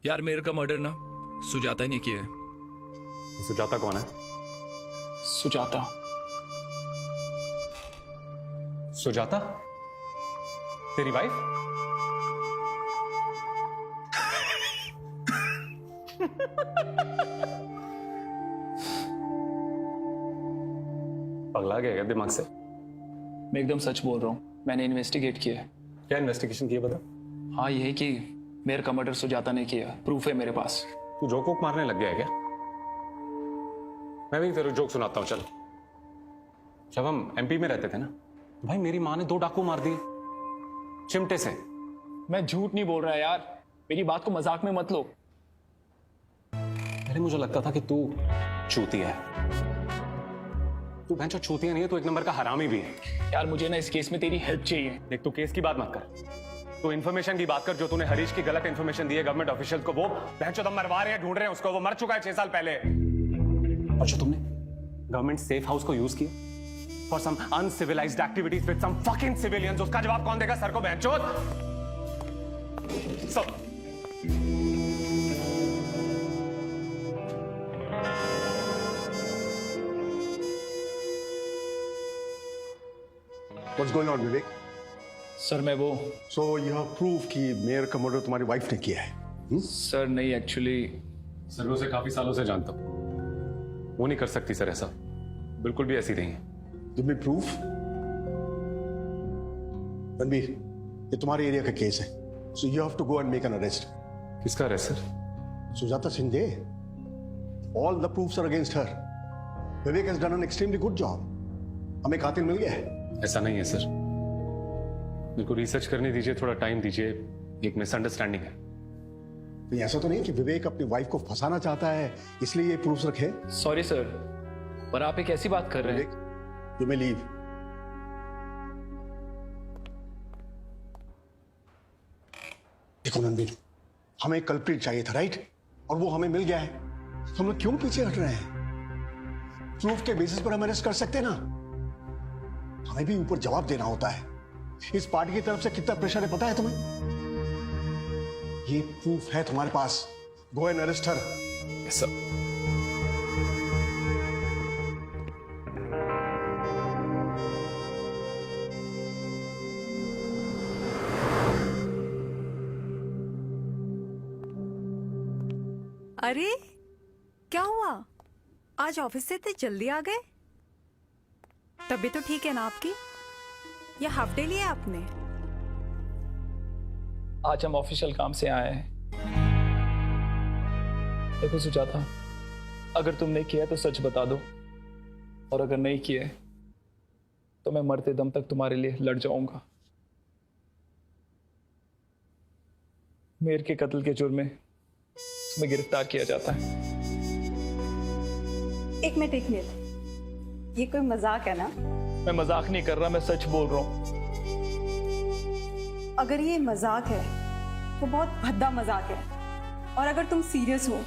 यार मेरे का मर्डर ना सुजाता ने किया है। सुजाता कौन है? सुजाता? सुजाता? तेरी वाइफ? पगला गया क्या दिमाग से? मैं एकदम सच बोल रहा हूँ, मैंने इन्वेस्टिगेट किया है। क्या इन्वेस्टिगेशन किया बता? हाँ, यही कि मेयर का मर्डर सुजाता ने किया, प्रूफ है मेरे पास। तू जोक वोक मारने लग गया है क्या? मैं भी तेरे जोक सुनाता हूँ, चल। जब हम एमपी में रहते थे ना, भाई मेरी माँ ने 2 डाकू मार दिए चिमटे से। मैं झूठ नहीं बोल रहा यार, मेरी बात को मजाक में मत लो। पहले मुझे लगता था कि तू चूतिया है। तू भैंचो चूतिया नहीं है, तू एक नंबर का हरामी भी है। यार मुझे ना इस केस में तेरी हेल्प चाहिए। देख, तू केस की बात मत कर, तू इन्फॉर्मेशन की बात कर। जो तूने हरीश की गलत इन्फॉर्मेशन दी है गवर्नमेंट ऑफिशियल को, वो भैंचो तो मरवा रहे हैं, ढूंढ रहे हैं उसको। वो मर चुका है 6 साल पहले। और जो तुमने गवर्नमेंट सेफ हाउस को यूज किया for some uncivilised activities with some fucking civilians, उसका जवाब कौन देगा सर को भैंचो? सब What's going on, Vivek? Sir मैं वो So you have proof कि मेयर का मर्डर तुम्हारी वाइफ ने किया है? सर नहीं, एक्चुअली सर मैं उसे काफी सालों से जानता हूं, वो नहीं कर सकती सर ऐसा, बिल्कुल भी ऐसी नहीं है। Give me proof. रणबीर, ये तुम्हारे एरिया का केस है, so you have to go and make an arrest. किसका arrest sir? Sujata Shinde. All the proofs are against her. Vivek has done an extremely good job. हमें कातिल मिल गया है। ऐसा नहीं है सर, मेरे को रिसर्च करने दीजिए, थोड़ा टाइम दीजिए। एक मिसअंडरस्टैंडिंग है। तो ऐसा तो नहीं कि विवेक अपनी वाइफ को फंसाना चाहता है इसलिए ये प्रूफ्स रखे? सॉरी सर, पर आप एक ऐसी बात कर रहे हैं। You may leave. देखो रणबीर, हमें कल्प्रिट चाहिए था, राइट? और वो हमें मिल गया है, तो हम लोग क्यों पीछे हट रहे हैं? प्रूफ के बेसिस पर हम अरेस्ट कर सकते हैं ना। हमें भी ऊपर जवाब देना होता है। इस पार्टी की तरफ से कितना प्रेशर है पता है तुम्हें? ये प्रूफ है तुम्हारे पास। Go and arrest her. Yes sir. अरे क्या हुआ, आज ऑफिस से इतने जल्दी आ गए? तबीयत तो ठीक है ना आपकी? या हाफ डे लिया आपने? आज हम ऑफिशियल काम से आए हैं। देखो सुजाता, अगर तुमने किया है तो सच बता दो, और अगर नहीं किया है तो मैं मरते दम तक तुम्हारे लिए लड़ जाऊंगा। मेयर के कत्ल के जुर्म में तुम्हें गिरफ्तार किया जाता है। एक मिनट, ये कोई मजाक है ना? मैं मजाक नहीं कर रहा, मैं सच बोल रहा हूं। अगर ये मजाक है तो बहुत भद्दा मजाक है, और अगर तुम सीरियस हो,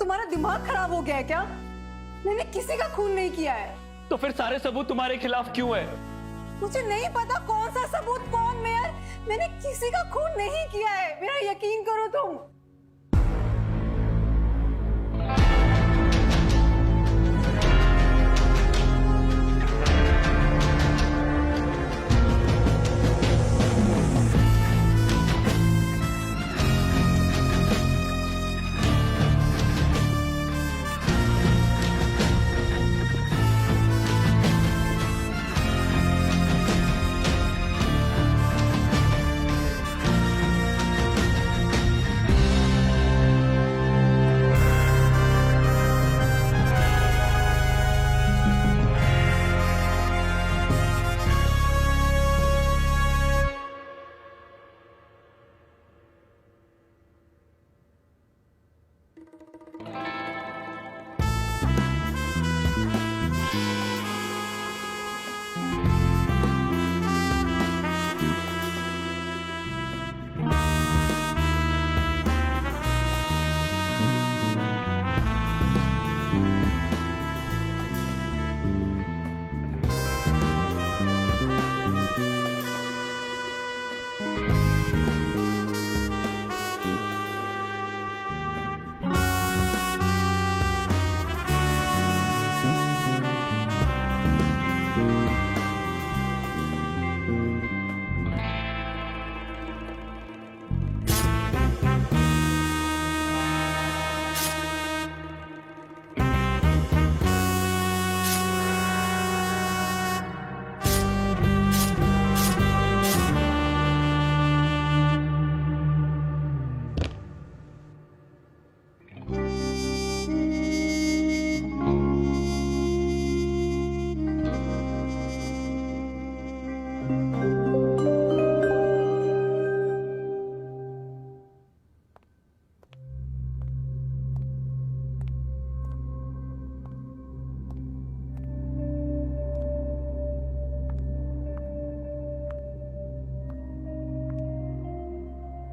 तुम्हारा दिमाग खराब हो गया है क्या? मैंने किसी का खून नहीं किया है। तो फिर सारे सबूत तुम्हारे खिलाफ क्यों है? मुझे नहीं पता कौन सा सबूत, कौन मेयर। मैंने किसी का खून नहीं किया है, मेरा यकीन करो तुम।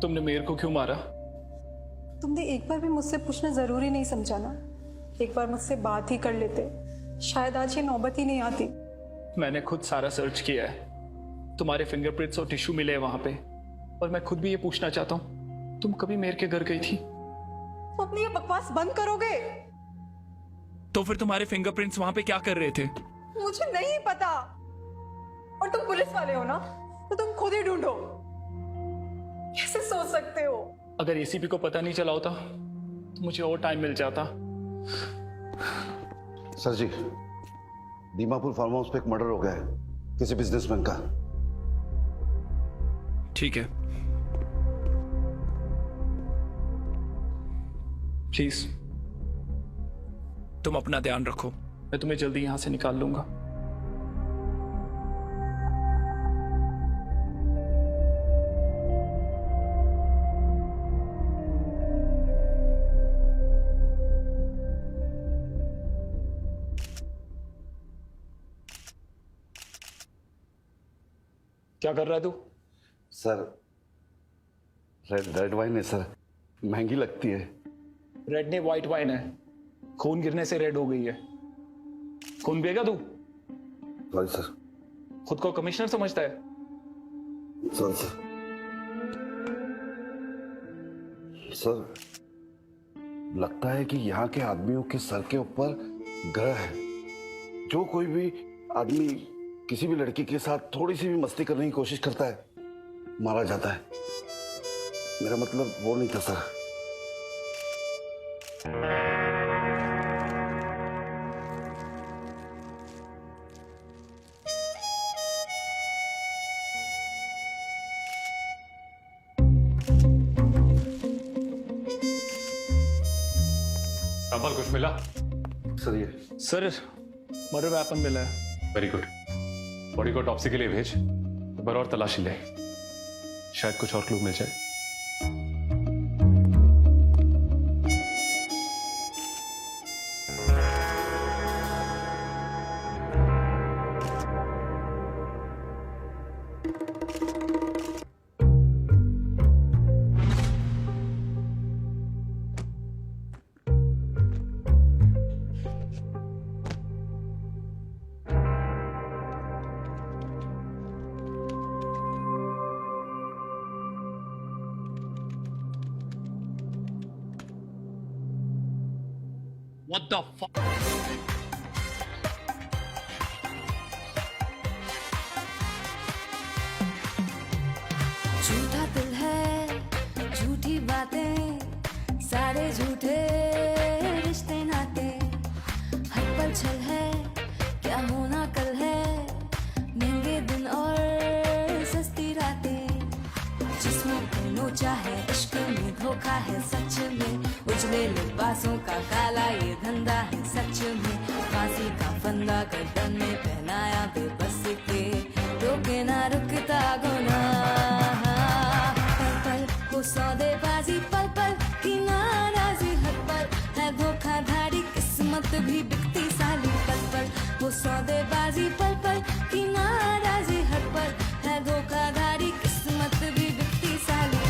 तुमने मेयर को क्यों मारा? तुमने एक बार भी मुझसे पूछना जरूरी नहीं समझा ना? एक बार मुझसे बात ही कर लेते, शायद आज ये नौबत ही नहीं आती। मैंने खुद सारा सर्च किया है, तुम्हारे फिंगरप्रिंट्स और टिश्यू मिले हैं वहां पे, और मैं खुद भी ये पूछना चाहता हूँ, तुम कभी मेयर के घर गई थी? तुम अपनी ये बकवास बंद करोगे? तो फिर तुम्हारे फिंगरप्रिंट्स वहां पे क्या कर रहे थे? मुझे नहीं पता, और तुम पुलिस वाले हो ना, तो तुम खुद ही ढूंढो। कैसे सोच सकते हो? अगर एसीपी को पता नहीं चला होता तो मुझे और टाइम मिल जाता। सर जी, दीमापुर फार्म हाउस पे एक मर्डर हो गया है किसी बिजनेसमैन का। ठीक है, प्लीज तुम अपना ध्यान रखो। मैं तुम्हें जल्दी यहां से निकाल लूंगा। क्या कर रहा है तू? सर, रेड वाइन है सर, महंगी लगती है। रेड नहीं, व्हाइट वाइन है, खून गिरने से रेड हो गई है। खून पिएगा तू? Sorry sir. खुद को कमिश्नर समझता है? Sorry sir. सर, लगता है कि यहाँ के आदमियों के सर के ऊपर ग्रह है। जो कोई भी आदमी किसी भी लड़की के साथ थोड़ी सी भी मस्ती करने की कोशिश करता है, मारा जाता है। मेरा मतलब वो नहीं था सर। रामपाल, कुछ मिला? सर ये सर, मर्डर वेपन मिला है। Very good. बॉडी को टॉप्सी के लिए भेज, एक बार और तलाशी ले, शायद कुछ और क्लू मिल जाए। What the fuck? झूठा दिल है, झूठी बातें, सारे झूठे रिश्ते नाते, हर पल छल है, क्या होना कल है, महंगे दिन और सस्ती रातें, जिसमें नोचा है, इश्क में धोखा है, सच में उजले लिबासों का काला ये धंधा है, सच में फांसी का फंदा गर्दन में पहनाया बेबस के, रोके ना रुकता गुनाह, पल पल वो सौदेबाजी, पल पल की नाराजी, हर पल है धोखाधड़ी, किस्मत भी बिकती साली, पल पल वो सौदेबाजी, पल पल की नाराजी, हर पल है धोखाधड़ी, किस्मत भी बिकती साली।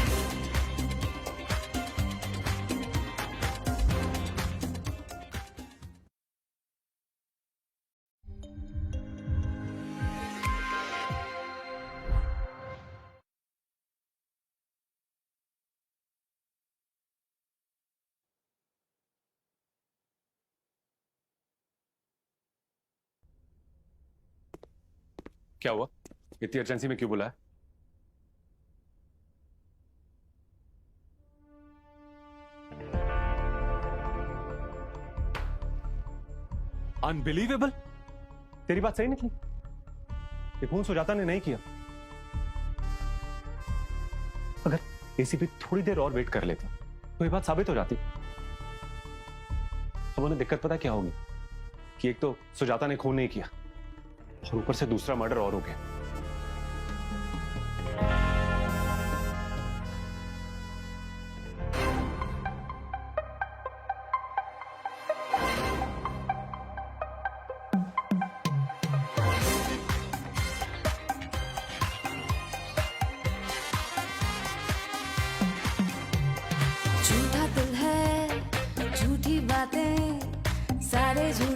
क्या हुआ? इतनी अर्जेंसी में क्यों बुलाया? अनबिलीवेबल! तेरी बात सही निकली। ये खून सुजाता ने नहीं किया। अगर एसीपी थोड़ी देर और वेट कर लेता तो ये बात साबित हो जाती। अब उन्हें दिक्कत पता क्या होगी कि एक तो सुजाता ने खून नहीं किया और ऊपर से दूसरा मर्डर और हो गया।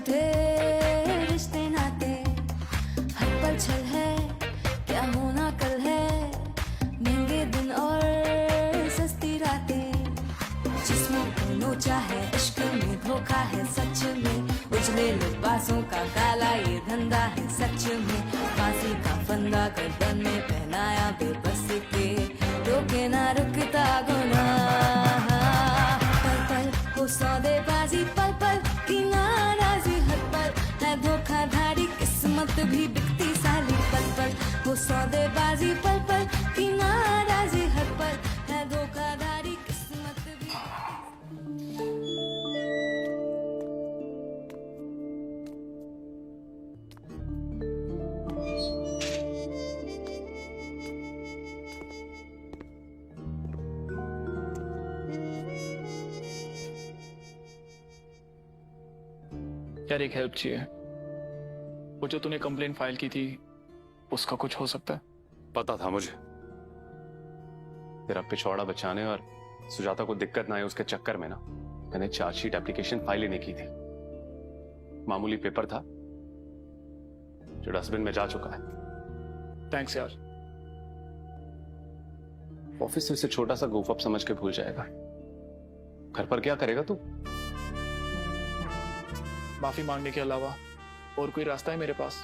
झूठे रिश्ते नाते, हर पल छल है क्या होना कल है, महंगे दिन और सस्ती रातें, जिसमें नोचा है इश्क में धोखा है सच में, उजले लिबासों का काला ये धंधा है सच में, फांसी का फंदा गर्दन में पहनाया बेबस के, रोके ना रुकता गुनाह, पल पल हो सौदेबाजी, पल पल की नाराजी, हर पल है धोखाधड़ी, किस्मत भी बिकती साली, पल पल हो सौदेबाजी, पल पल की नाराजी, हर पल है धोखाधड़ी, किस्मत भी। यार एक हेल्प चाहिए, वो जो तूने कंप्लेंट फाइल की थी उसका कुछ हो सकता है? पता था मुझे, तेरा पिछवाड़ा बचाने और सुजाता को दिक्कत ना आए उसके चक्कर में ना मैंने चार्जशीट एप्लीकेशन फाइल ही नहीं की थी। मामूली पेपर था जो डस्टबिन में जा चुका है। थैंक्स यार। ऑफिस से उसे छोटा सा goof up समझ के भूल जाएगा। घर पर क्या करेगा तू? माफी मांगने के अलावा और कोई रास्ता है मेरे पास?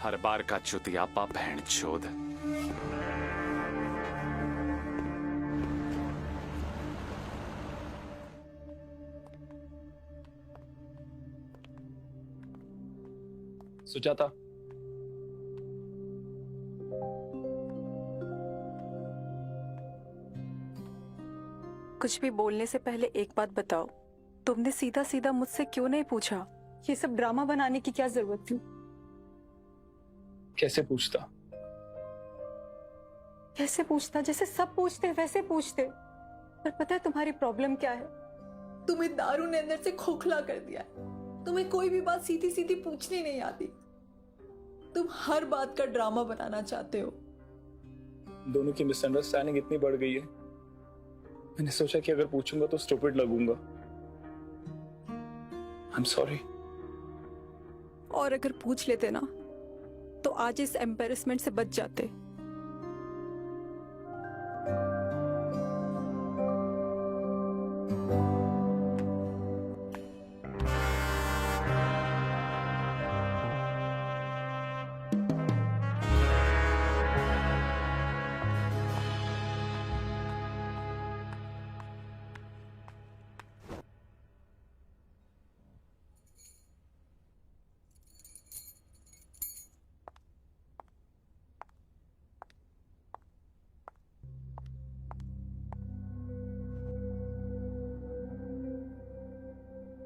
हर बार का चुतियापा बहन चोद। सुजाता, कुछ भी बोलने से पहले एक बात बताओ, तुमने सीधा सीधा मुझसे क्यों नहीं पूछा? ये सब ड्रामा बनाने की क्या जरूरत थी? कैसे पूछता? कैसे पूछता? जैसे सब पूछते वैसे पूछते। पर पता है तुम्हारी प्रॉब्लम क्या है? तुम्हें दारू ने अंदर से खोखला कर दिया है। तुम्हें कोई भी बात सीधी सीधी पूछनी नहीं आती। तुम हर बात का ड्रामा बनाना चाहते हो। दोनों की मिसअंडरस्टैंडिंग इतनी बढ़ गई है, मैंने सोचा कि अगर पूछूंगा तो स्टूपिड लगूंगा। I am sorry. और अगर पूछ लेते ना तो आज इस एम्बैरेसमेंट से बच जाते।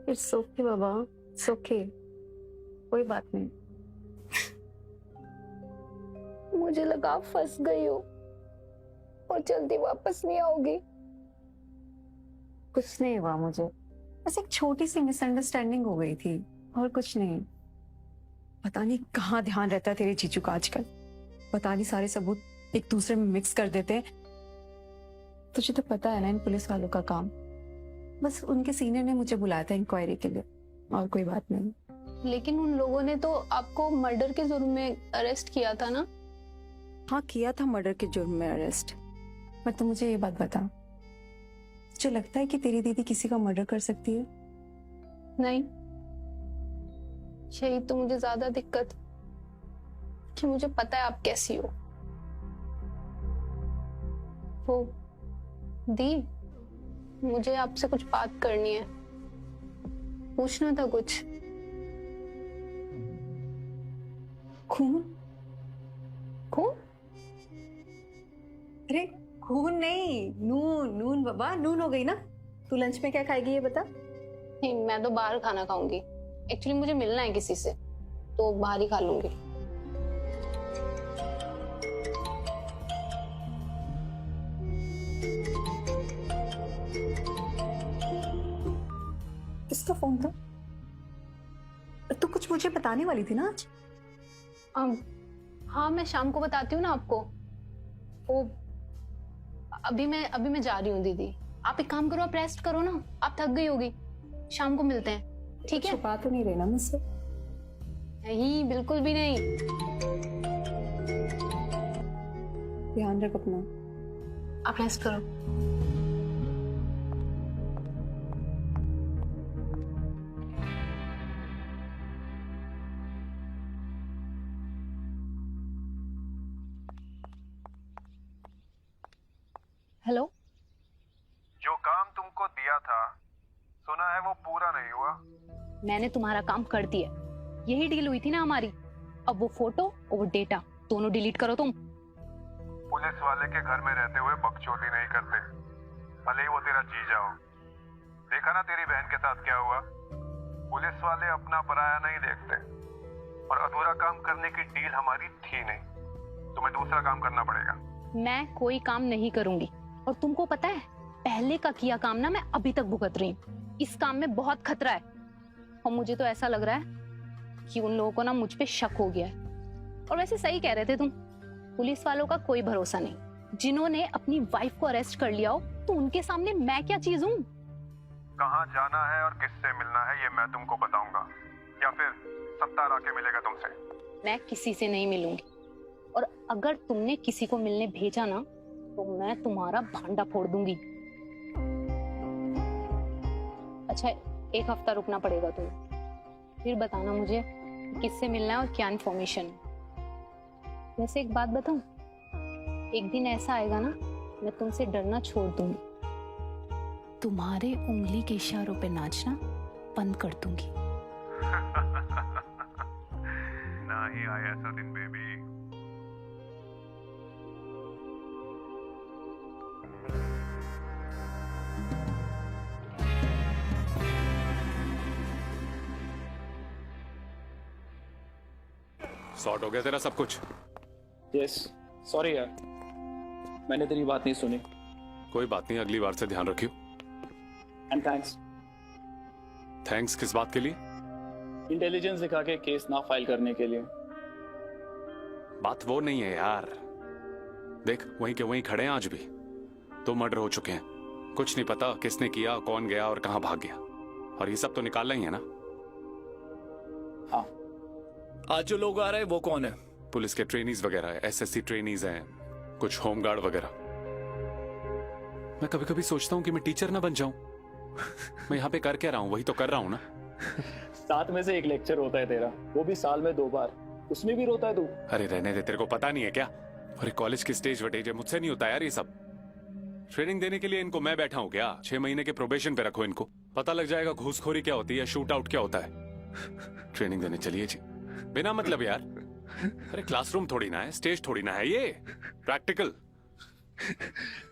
It's okay Baba, it's okay, कोई बात नहीं। मुझे लगा आप फंस गई हो और जल्दी वापस नहीं आओगी। कुछ नहीं हुआ मुझे, बस एक छोटी सी मिसअंडरस्टैंडिंग हो गई थी और कुछ नहीं। पता नहीं कहाँ ध्यान रहता है तेरे जीजू का आजकल। पता नहीं सारे सबूत एक दूसरे में मिक्स कर देते हैं। तुझे तो पता है ना इन पुलिस वालों का काम। बस उनके सीनियर ने मुझे बुलाया था इंक्वायरी के लिए, और कोई बात नहीं। लेकिन उन लोगों ने तो आपको मर्डर के जुर्म में अरेस्ट किया था ना? हाँ किया था मर्डर के जुर्म में अरेस्ट। पर तो मुझे ये बात बता, तुझे लगता है कि तेरी दीदी किसी का मर्डर कर सकती है? नहीं, यही तो मुझे ज्यादा दिक्कत कि मुझे पता है आप कैसी हो। वो दी, मुझे आपसे कुछ बात करनी है, पूछना था कुछ। खून? खून? अरे खून नहीं, नून। नून बाबा, नून हो गई ना। तू लंच में क्या खाएगी ये बता? नहीं, मैं तो बाहर खाना खाऊंगी। एक्चुअली मुझे मिलना है किसी से, तो बाहर ही खा लूंगी। किसका फोन था? तू कुछ मुझे बताने वाली थी ना आज? हाँ, मैं शाम को बताती हूँ ना आपको। वो अभी मैं जा रही हूँ दीदी। आप एक काम करो, आप रेस्ट करो ना, आप थक गई होगी। शाम को मिलते हैं, ठीक है? छुपा तो नहीं रहना मुझसे? नहीं, बिल्कुल भी नहीं। ध्यान रख अपना। आप रेस्ट करो। हेलो। जो काम तुमको दिया था, सुना है वो पूरा नहीं हुआ। मैंने तुम्हारा काम कर दिया, यही डील हुई थी ना हमारी। अब वो फोटो और वो डेटा दोनों डिलीट करो तुम। पुलिस वाले के घर में रहते हुए बकचोदी नहीं करते, भले ही वो तेरा जीजा हो। देखा ना तेरी बहन के साथ क्या हुआ। पुलिस वाले अपना पराया नहीं देखते, और अधूरा काम करने की डील हमारी थी नहीं। तुम्हें दूसरा काम करना पड़ेगा। मैं कोई काम नहीं करूंगी, और तुमको पता है पहले का किया काम ना मैं अभी तक भुगत रही हूँ। इस काम में बहुत खतरा है, और मुझे तो ऐसा लग रहा है कि उन लोगों को ना मुझ पे शक हो गया है। और वैसे सही कह रहे थे तुम, पुलिस वालों का कोई भरोसा नहीं। जिन्होंने अपनी वाइफ को अरेस्ट कर लिया हो तो उनके सामने मैं क्या चीज हूँ? कहाँ जाना है और किससे मिलना है ये मैं तुमको बताऊंगा, या फिर सत्तार आके मिलेगा तुमसे। मैं किसी से नहीं मिलूंगी, और अगर तुमने किसी को मिलने भेजा ना तो मैं तुम्हारा भांडा फोड़ दूंगी। अच्छा, एक हफ्ता रुकना पड़ेगा तुम्हें, फिर बताना मुझे किससे मिलना है और क्या इन्फॉर्मेशन है। वैसे एक बात बताऊं, एक दिन ऐसा आएगा ना मैं तुमसे डरना छोड़ दूंगी। तुम्हारे उंगली के इशारों पे नाचना बंद कर दूंगी। ना ही आया ऐसा दिन बेबी। सॉर्ट हो गया तेरा सब कुछ? यस, सॉरी यार, मैंने तेरी बात नहीं सुनी। कोई बात नहीं, अगली बार से ध्यान रखियो। And thanks. थैंक्स किस बात के लिए? इंटेलिजेंस दिखा के केस ना फाइल करने के लिए। बात वो नहीं है यार, देख वहीं के वहीं खड़े हैं आज भी। तो मर्डर हो चुके हैं, कुछ नहीं पता किसने किया, कौन गया और कहां भाग गया, और ये सब तो निकालना ही है ना। हाँ, आज जो लोग आ रहे हैं वो कौन है? पुलिस के ट्रेनीज वगैरह है, एसएससी ट्रेनीज हैं, कुछ होमगार्ड वगैरह। मैं कभी कभी सोचता हूँ कि मैं टीचर ना बन जाऊं। मैं यहाँ पे कर क्या रहा हूँ, वही तो कर रहा हूँ ना। 7 में से 1 लेक्चर होता है तेरा, वो भी साल में 2 बार, उसमें भी रोता है तू। अरे रहने दे, तेरे को पता नहीं है क्या? अरे कॉलेज की स्टेज वटेज है, मुझसे नहीं होता यार ये सब। ट्रेनिंग देने के लिए इनको मैं बैठा हूँ क्या? 6 महीने के प्रोबेशन पे रखो इनको, पता लग जाएगा घूसखोरी क्या होती है, शूट आउट क्या होता है। ट्रेनिंग देने चलिए जी, बिना मतलब यार। अरे क्लासरूम थोड़ी ना है, स्टेज थोड़ी ना है, ये प्रैक्टिकल।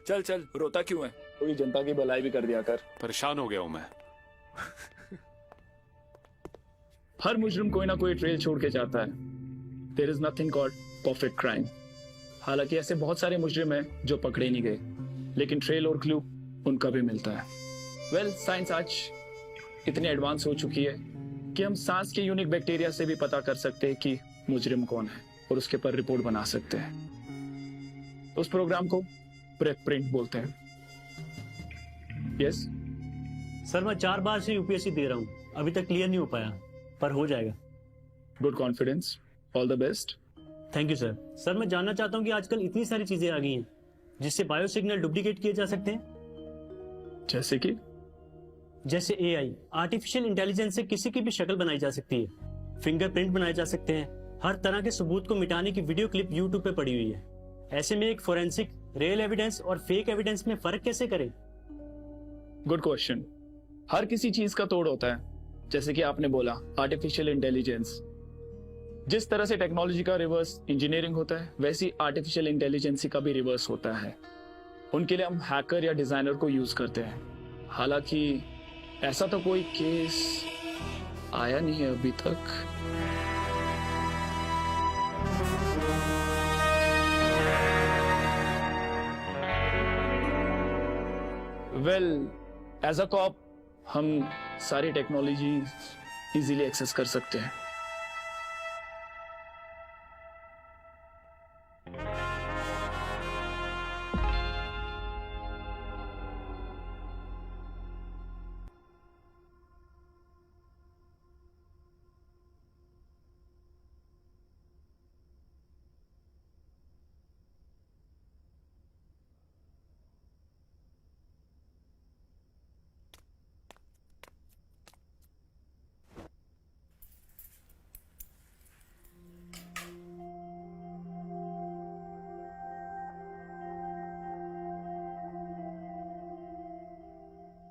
चल चल, रोता क्यों है? कोई जनता की भलाई भी कर दिया कर। परेशान हो गया हूं मैं। हर मुजरिम कोई ना कोई ट्रेल छोड़ के जाता है। There is nothing called perfect crime. हालांकि ऐसे बहुत सारे मुजरिम हैं जो पकड़े नहीं गए, लेकिन ट्रेल और क्लू उनका भी मिलता है। वेल, साइंस आज इतनी एडवांस हो चुकी है कि हम सांस के यूनिक बैक्टीरिया से भी पता कर सकते हैं कि मुजरिम कौन है, और उसके पर रिपोर्ट बना सकते हैं। उस प्रोग्राम को प्रेप प्रिंट बोलते हैं। यस सर, मैं 4 बार से यूपीएससी दे रहा हूँ, अभी तक क्लियर नहीं हो पाया, पर हो जाएगा। Good confidence, all the best. Thank you sir. Sir, मैं जानना चाहता हूँ कि आजकल इतनी सारी चीजें आ गई हैं जिससे बायो सिग्नल डुप्लीकेट किए जा सकते हैं। जैसे कि? जैसे एआई, आर्टिफिशियल इंटेलिजेंस से किसी की भी शक्ल बनाई जा सकती है, फिंगरप्रिंट बनाए जा सकते हैं। हर तरह के सबूत को मिटाने की वीडियो क्लिप यूट्यूब पे पड़ी हुई है। ऐसे में एक फोरेंसिक रियल एविडेंस और फेक एविडेंस में फर्क कैसे करें? Good question. हर किसी चीज का तोड़ होता है, जैसे कि आपने बोला आर्टिफिशियल इंटेलिजेंस। जिस तरह से टेक्नोलॉजी का रिवर्स इंजीनियरिंग होता है, वैसी आर्टिफिशियल इंटेलिजेंस का भी रिवर्स होता है। उनके लिए हम हैकर या डिजाइनर को यूज करते हैं। हालांकि ऐसा तो कोई केस आया नहीं है अभी तक। वेल, एज अ कॉप हम सारी टेक्नोलॉजी इजीली एक्सेस कर सकते हैं।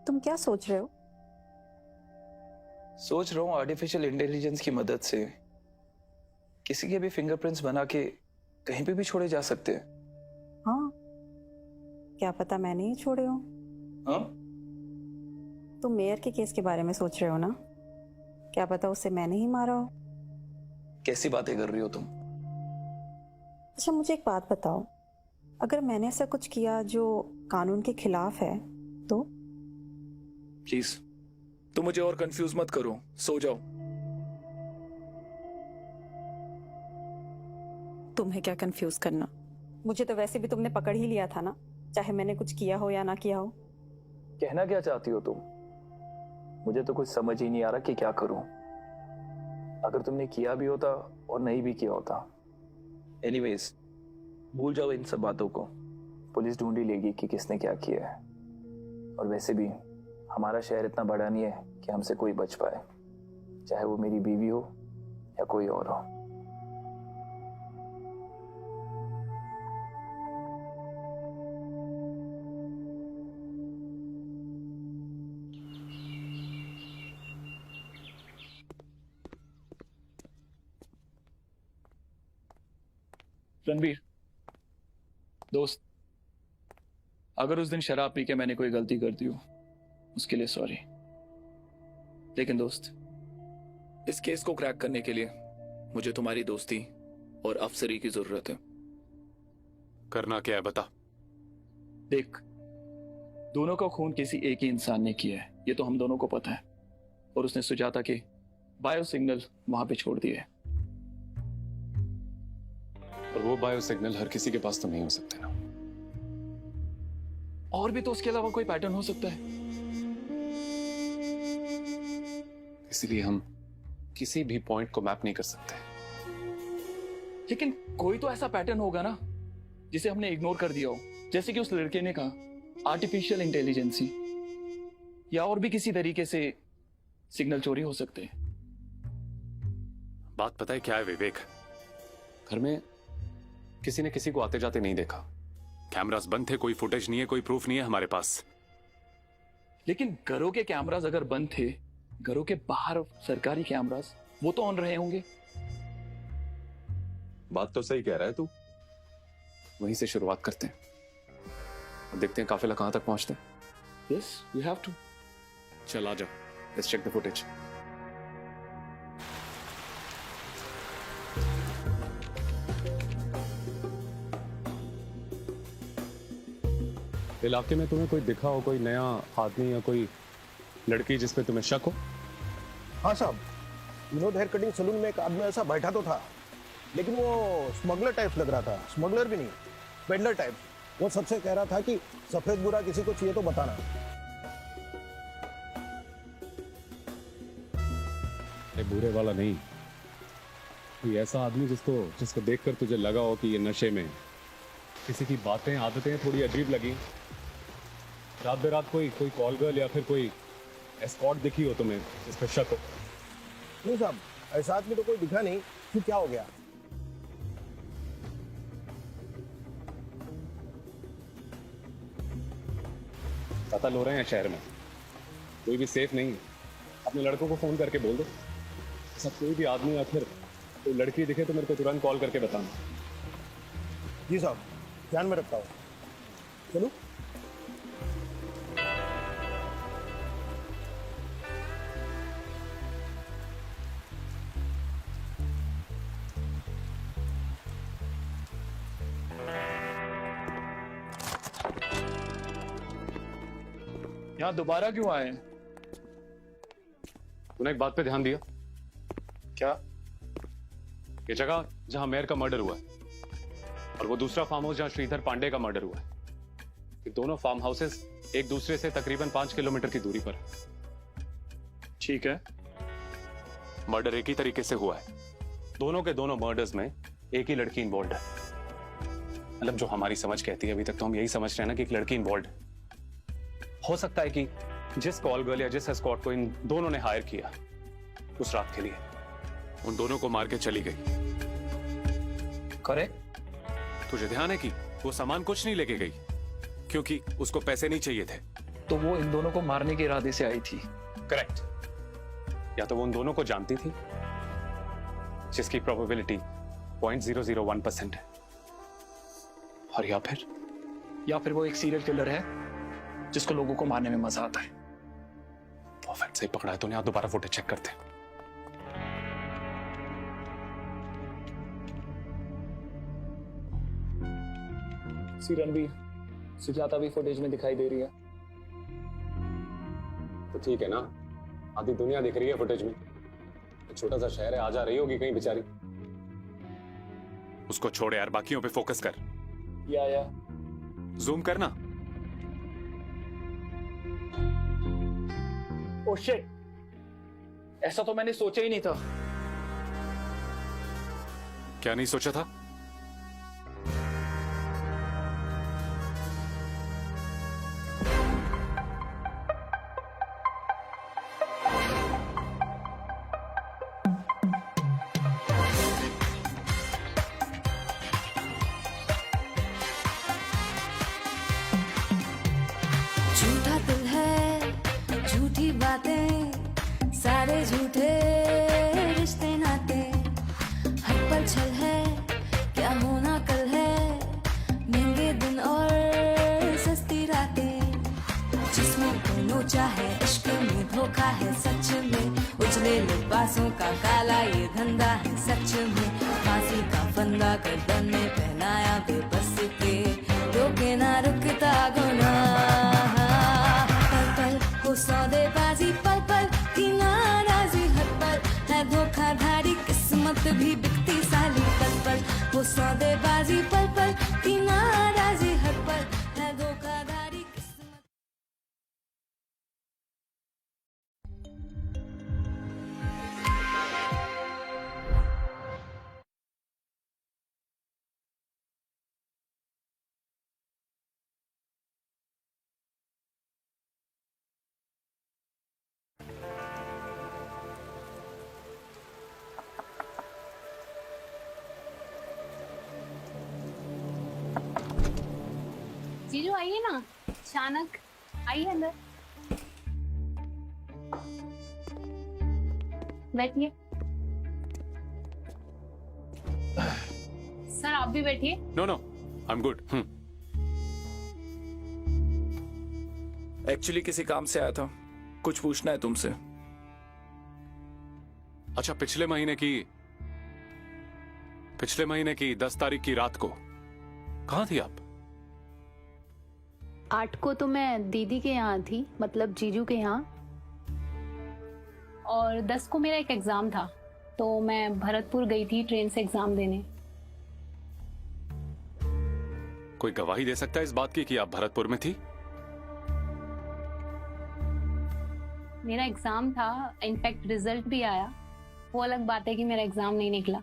तुम क्या सोच रहे हो? सोच रहा हूँ आर्टिफिशियल इंटेलिजेंस की मदद से किसी के भी फिंगरप्रिंट्स बना के कहीं पे भी छोड़े जा सकते हैं। हाँ, क्या पता मैंने ही छोड़े हो। हाँ? तुम मेयर के केस के बारे में सोच रहे हो ना? क्या पता उसे मैंने ही मारा हो। कैसी बातें कर रही हो तुम? अच्छा मुझे एक बात बताओ, अगर मैंने ऐसा कुछ किया जो कानून के खिलाफ है तो? प्लीज तुम मुझे और कंफ्यूज मत करो, सो जाओ। तुम्हें क्या कंफ्यूज करना? मुझे तो वैसे भी तुमने पकड़ ही लिया था ना, चाहे मैंने कुछ किया हो या ना किया हो। कहना क्या चाहती हो तुम? मुझे तो कुछ समझ ही नहीं आ रहा कि क्या करूं। अगर तुमने किया भी होता और नहीं भी किया होता, एनीवेज भूल जाओ इन सब बातों को। पुलिस ढूंढ ही लेगी कि किसने क्या किया है। और वैसे भी हमारा शहर इतना बड़ा नहीं है कि हमसे कोई बच पाए, चाहे वो मेरी बीवी हो या कोई और हो। रणबीर दोस्त, अगर उस दिन शराब पी के मैंने कोई गलती कर दी हो उसके लिए सॉरी, लेकिन दोस्त इस केस को क्रैक करने के लिए मुझे तुम्हारी दोस्ती और अफसरी की जरूरत है। करना क्या है बता। देख, दोनों का खून किसी एक ही इंसान ने किया है, ये तो हम दोनों को पता है। और उसने सुजाता के बायो सिग्नल वहां पे छोड़ दिए। और वो बायो सिग्नल हर किसी के पास तो नहीं हो सकते ना। और भी तो उसके अलावा कोई पैटर्न हो सकता है। इसलिए हम किसी भी पॉइंट को मैप नहीं कर सकते। लेकिन कोई तो ऐसा पैटर्न होगा ना जिसे हमने इग्नोर कर दिया हो, जैसे कि उस लड़के ने कहा आर्टिफिशियल इंटेलिजेंसी, या और भी किसी तरीके से सिग्नल चोरी हो सकते हैं। बात पता है क्या है विवेक? घर में किसी ने किसी को आते जाते नहीं देखा, कैमरास बंद थे, कोई फुटेज नहीं है, कोई प्रूफ नहीं है हमारे पास। लेकिन घरों के कैमरास अगर बंद थे, घरों के बाहर सरकारी कैमरास वो तो ऑन रहे होंगे। बात तो सही कह रहा है तू। वहीं से शुरुआत करते हैं और देखते हैं काफिला कहां तक पहुंचते हैं। Yes, we have to. चल आ जा, लेट्स चेक द फुटेज। इलाके में तुम्हें कोई दिखा हो, कोई नया आदमी या कोई लड़की जिस पे तुम्हें शक हो? हाँ साहब, विनोद हेयर कटिंग सलून में एक आदमी ऐसा बैठा तो था, लेकिन वो स्मगलर टाइप लग रहा था। स्मगलर भी नहीं, वेंडर टाइप। वो सबसे कह रहा था कि सफेद बुरा किसी को चाहिए तो बताना। बुरे वाला नहीं, कोई ऐसा आदमी जिसको देखकर तुझे लगा हो कि ये नशे में, किसी की बातें आदतें थोड़ी अजीब लगी, रात बेरात कोई कॉल गर्ल या फिर कोई एस्कॉर्ट दिखी हो तुम्हें जिस पर शक हो। नहीं साहब, ऐसा आदमी तो कोई दिखा नहीं। फिर क्या हो गया? कत्ल हो रहे हैं शहर में, कोई भी सेफ नहीं है। अपने लड़कों को फोन करके बोल दो, सब कोई भी आदमी या फिर कोई लड़की दिखे तो मेरे को तुरंत कॉल करके बताना। जी साहब, ध्यान में रखता हूँ। चलो। यहाँ दोबारा क्यों आए? तूने एक बात पे ध्यान दिया क्या? ये जगह जहां मेयर का मर्डर हुआ है और वो दूसरा फार्म हाउस जहां श्रीधर पांडे का मर्डर हुआ है, ये दोनों फार्म हाउसेस एक दूसरे से तकरीबन 5 किलोमीटर की दूरी पर है। ठीक है। मर्डर एक ही तरीके से हुआ है, दोनों के दोनों मर्डर्स में एक ही लड़की इन्वॉल्व है। मतलब जो हमारी समझ कहती है, अभी तक तो हम यही समझ रहे हैं ना कि एक लड़की इन्वॉल्व है। हो सकता है कि जिस कॉल गर्ल या जिस एस्कॉर्ट को इन दोनों ने हायर किया उस रात के लिए, उन दोनों को मार के चली गई। करेक्ट। तुझे ध्यान है कि वो सामान कुछ नहीं लेके गई क्योंकि उसको पैसे नहीं चाहिए थे। तो वो इन दोनों को मारने के इरादे से आई थी। करेक्ट। या तो वो उन दोनों को जानती थी, जिसकी प्रोबेबिलिटी 0.001% है, और या फिर वो एक सीरियल किलर है जिसको लोगों को मारने में मजा आता है। परफेक्ट, सही पकड़ा है तूने। आप दोबारा फुटेज चेक करते हैं। रणवीर, सुजाता भी फुटेज में दिखाई दे रही है। तो ठीक है ना, आधी दुनिया दिख रही है फुटेज में। छोटा सा शहर है, आ जा रही होगी कहीं बेचारी। उसको छोड़ यार, बाकियों पे फोकस कर। या जूम करना। ओह शिट, ऐसा तो मैंने सोचा ही नहीं था। क्या नहीं सोचा था? झूठा दिल है, झूठी बातें, सारे झूठे रिश्ते नाते, हर पल छल है, क्या होना कल है, महंगे दिन और सस्ती रातें, जिसमें दोनों चाहे, इश्क में धोखा है सच में, उजले लिबासों का काला ये धंधा है सच में, फांसी का फंदा गर्दन में पहनाया बेबस के, रोके ना रुकता गुनाह, पल पल वो सौदेबाजी, पल पल की नाराजी, हर पल है धोखाधड़ी, किस्मत भी बिकती साली, पल पल वो सौदेबाजी, पल पल की नाराजी, हर पल है धोखाधड़ी, किस्मत। जीजू आइए ना, अचानक आइए अंदर, बैठिए। सर आप भी बैठिए। No I am good. Actually किसी काम से आया था, कुछ पूछना है तुमसे। अच्छा, पिछले महीने की 10 तारीख की रात को कहां थी आप? 8 को तो मैं दीदी के यहाँ थी, मतलब जीजू के यहाँ, और 10 को मेरा एक एग्जाम था, तो मैं भरतपुर गई थी ट्रेन से एग्जाम देने। कोई गवाही दे सकता है इस बात की कि आप भरतपुर में थी? मेरा एग्जाम था, इनफैक्ट रिजल्ट भी आया। वो अलग बात है कि मेरा एग्जाम नहीं निकला,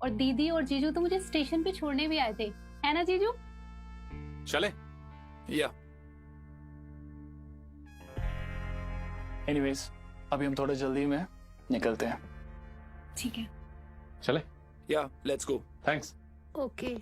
और दीदी और जीजू तो मुझे स्टेशन पे छोड़ने भी आए थे, है ना जीजू? चले? या एनीवेज, अभी हम थोड़ा जल्दी में निकलते हैं। ठीक है, चले? या लेट्स गो। थैंक्स। ओके।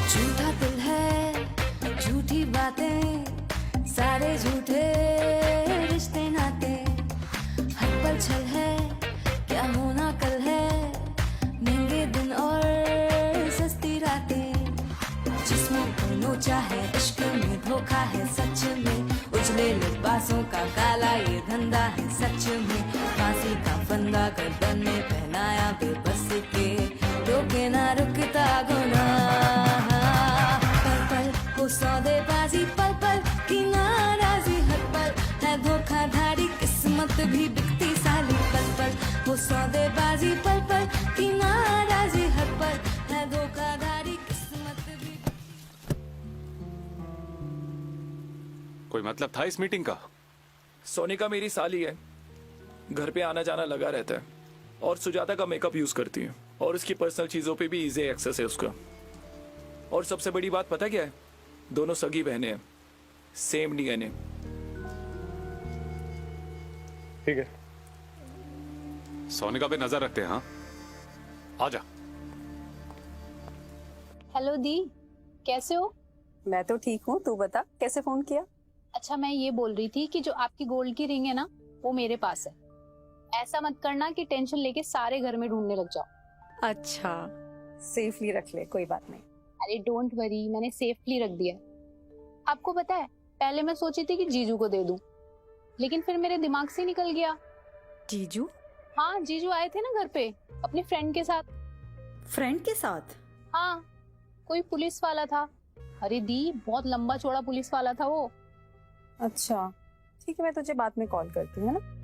झूठा दिल है, झूठी बातें, सारे झूठे रिश्ते नाते, हर पल छल है, क्या होना कल है, महंगे दिन और सस्ती रातें, जिसमें दोनों चाहे, इश्क में धोखा है सच में, उजले लिबासों का काला ये धंधा है सच में, फांसी का फंदा गर्दन में पहनाया बेबस के, रोके ना रुकता गुनाह, पल पल वो सौदेबाजी, पल पल की नाराजी, हर पल है धोखाधड़ी, किस्मत भी बिकती साली, पल पल वो सौदेबाजी, पल पल की नाराजी, हर पल है धोखाधड़ी, किस्मत भी। कोई मतलब था इस मीटिंग का? सोनिका मेरी साली है, घर पे आना जाना लगा रहता है और सुजाता का मेकअप यूज करती है और उसकी पर्सनल चीजों पे भी इजी एक्सेस है उसका। और सबसे बड़ी बात पता क्या है, दोनों सगी बहनें हैं, सेम डीएनए। ठीक है, सोनिका पे नजर रखते हैं। हाँ, आजा। हेलो दी, कैसे हो? मैं तो ठीक हूँ, तू बता कैसे फोन किया? अच्छा, मैं ये बोल रही थी कि जो आपकी गोल्ड की रिंग है ना, वो मेरे पास है। ऐसा मत करना कि टेंशन लेके सारे घर में ढूंढने लग जाओ। अच्छा, सेफली रख ले, कोई बात नहीं। अरे डोंट वरी, मैंने सेफली रख दिया है। आपको पता है, पहले मैं सोची थी कि जीजू को दे दूं, लेकिन फिर मेरे दिमाग से निकल गया। जीजू? हाँ, जीजू आए थे ना घर पे अपनी फ्रेंड के साथ। फ्रेंड के साथ? हाँ, कोई पुलिस वाला था। अरे दी, बहुत लंबा चौड़ा पुलिस वाला था वो। अच्छा ठीक है, मैं तुझे बाद में कॉल करती हूँ, है ना?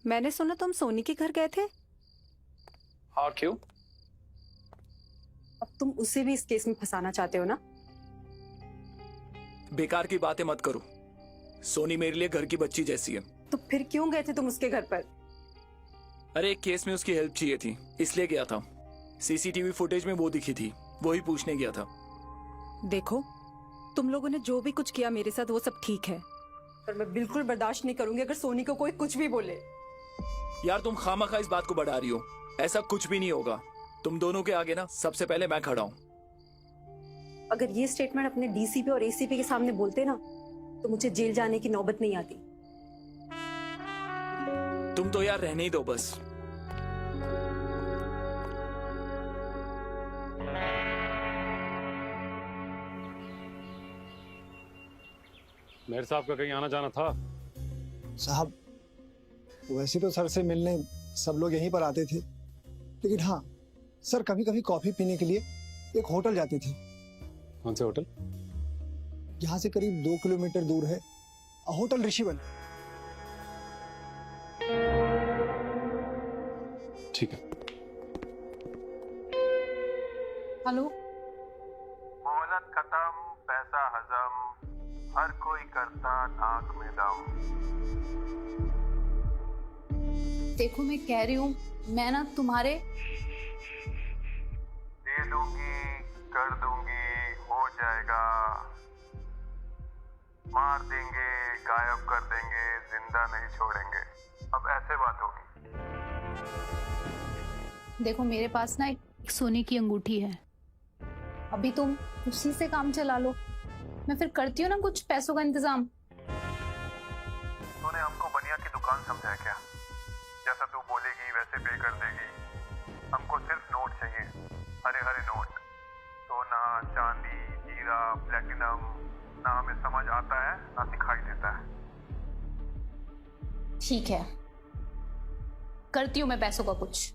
मैंने सुना तुम सोनी के घर गए थे। हाँ, क्यों? अब तुम उसे भी इस केस में फंसाना चाहते हो ना? बेकार की बातें मत करो, सोनी मेरे लिए घर की बच्ची जैसी है। तो फिर क्यों गए थे तुम उसके घर पर? अरे एक केस में उसकी हेल्प चाहिए थी, इसलिए गया था। सीसीटीवी फुटेज में वो दिखी थी, वही पूछने गया था। देखो, तुम लोगों ने जो भी कुछ किया मेरे साथ वो सब ठीक है, पर मैं बिल्कुल बर्दाश्त नहीं करूंगी अगर सोनी को कोई कुछ भी बोले। यार तुम खामखा इस बात को बढ़ा रही हो, ऐसा कुछ भी नहीं होगा। तुम दोनों के आगे ना सबसे पहले मैं खड़ा हूं। अगर ये स्टेटमेंट अपने डीसीपी और एसीपी के सामने बोलते ना, तो मुझे जेल जाने की नौबत नहीं आती। तुम तो यार रहने ही दो बस। मेयर साहब का कहीं आना जाना था? साहब, वैसे तो सर से मिलने सब लोग यहीं पर आते थे, लेकिन हाँ सर कभी कभी कॉफी पीने के लिए एक होटल जाते थे। कौन से होटल? यहाँ से करीब 2 किलोमीटर दूर है होटल ऋषिवन। ठीक है। हेलो। मोहलत खत्म, पैसा हजम, हर कोई करता नाक में दम। देखो, मैं कह रही हूँ, मैं ना तुम्हारे दे दूंगी, कर दूंगी, हो जाएगा। मार देंगे, गायब कर देंगे, जिंदा नहीं छोड़ेंगे। अब ऐसे बात होगी। देखो, मेरे पास ना एक सोने की अंगूठी है, अभी तुम उसी से काम चला लो। मैं फिर करती हूँ ना कुछ पैसों का इंतजाम। तूने हमको बनिया की दुकान समझा है क्या? जैसा तू बोलेगी वैसे पे कर देगी। हमको सिर्फ नोट चाहिए, हरे हरे नोट। सोना, चांदी, हीरा, प्लेटिनम, ना हमें समझ आता है ना दिखाई देता है। ठीक है, करती हूँ मैं पैसों का कुछ।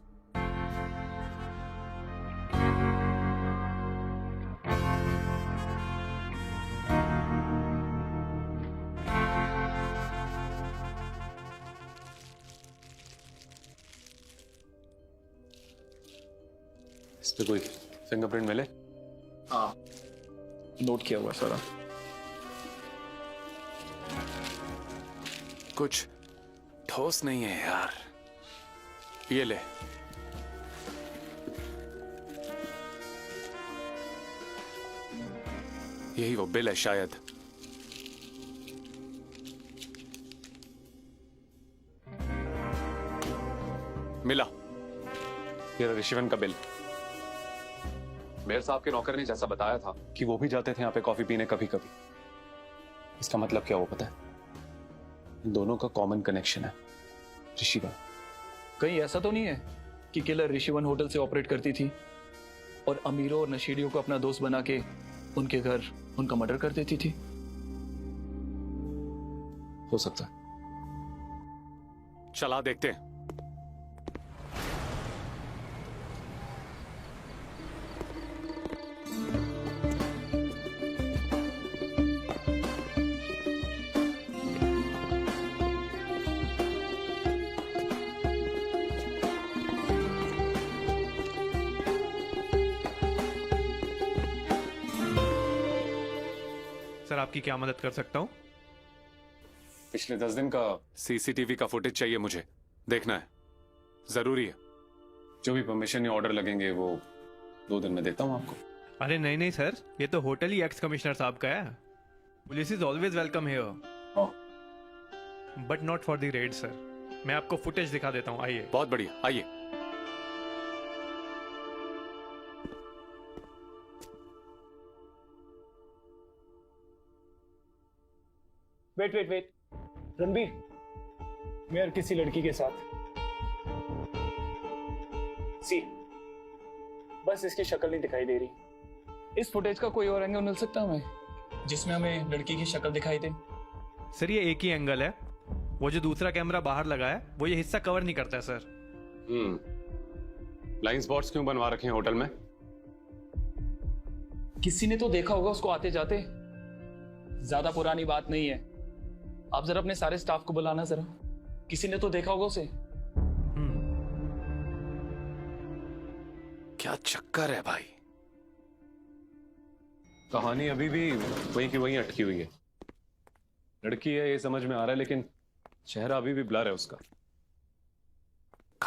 इस पे कोई फिंगरप्रिंट मिले? हाँ, नोट किया हुआ है सारा। कुछ ठोस नहीं है यार। ये ले। यही वो बिल है शायद। मिला, ये ऋषिवन का बिल। मेयर साहब के नौकर ने जैसा बताया था कि वो भी जाते थे यहाँ पे कॉफी पीने कभी कभी। इसका मतलब क्या वो पता है? इन दोनों का कॉमन कनेक्शन है, ऋषिवन। कहीं ऐसा तो नहीं है कि किलर ऋषिवन होटल से ऑपरेट करती थी और अमीरों और नशेड़ियों को अपना दोस्त बना के उनके घर उनका मर्डर कर देती थी? हो सकता है, चला देखते हैं। सर, आपकी क्या मदद कर सकता हूँ? पिछले 10 दिन का सीसीटीवी का फुटेज चाहिए मुझे, देखना है, जरूरी है। जो भी परमिशन या ऑर्डर लगेंगे वो 2 दिन में देता हूँ आपको। अरे नहीं नहीं सर, ये तो होटल ही एक्स कमिश्नर साहब का है। Police is always welcome here, but not for the red sir. मैं आपको फुटेज दिखा देता हूँ, आइए। बहुत बढ़िया, आइए। वेट वेट वेट, रणबीर, मैं और किसी लड़की के साथ, सी, बस इसकी शक्ल नहीं दिखाई दे रही। इस फुटेज का कोई और एंगल मिल सकता है हमें, जिसमें हमें लड़की की शक्ल दिखाई दे? सर ये एक ही एंगल है, वो जो दूसरा कैमरा बाहर लगा है वो ये हिस्सा कवर नहीं करता है सर। ब्लाइंड स्पॉट्स क्यों बनवा रखे हैं होटल में? किसी ने तो देखा होगा उसको आते जाते। ज्यादा पुरानी बात नहीं है, आप जरा अपने सारे स्टाफ को बुलाना जरा, किसी ने तो देखा होगा उसे। क्या चक्कर है भाई? कहानी अभी भी वहीं की वहीं अटकी हुई है। लड़की है ये समझ में आ रहा है, लेकिन चेहरा अभी भी ब्लर है उसका।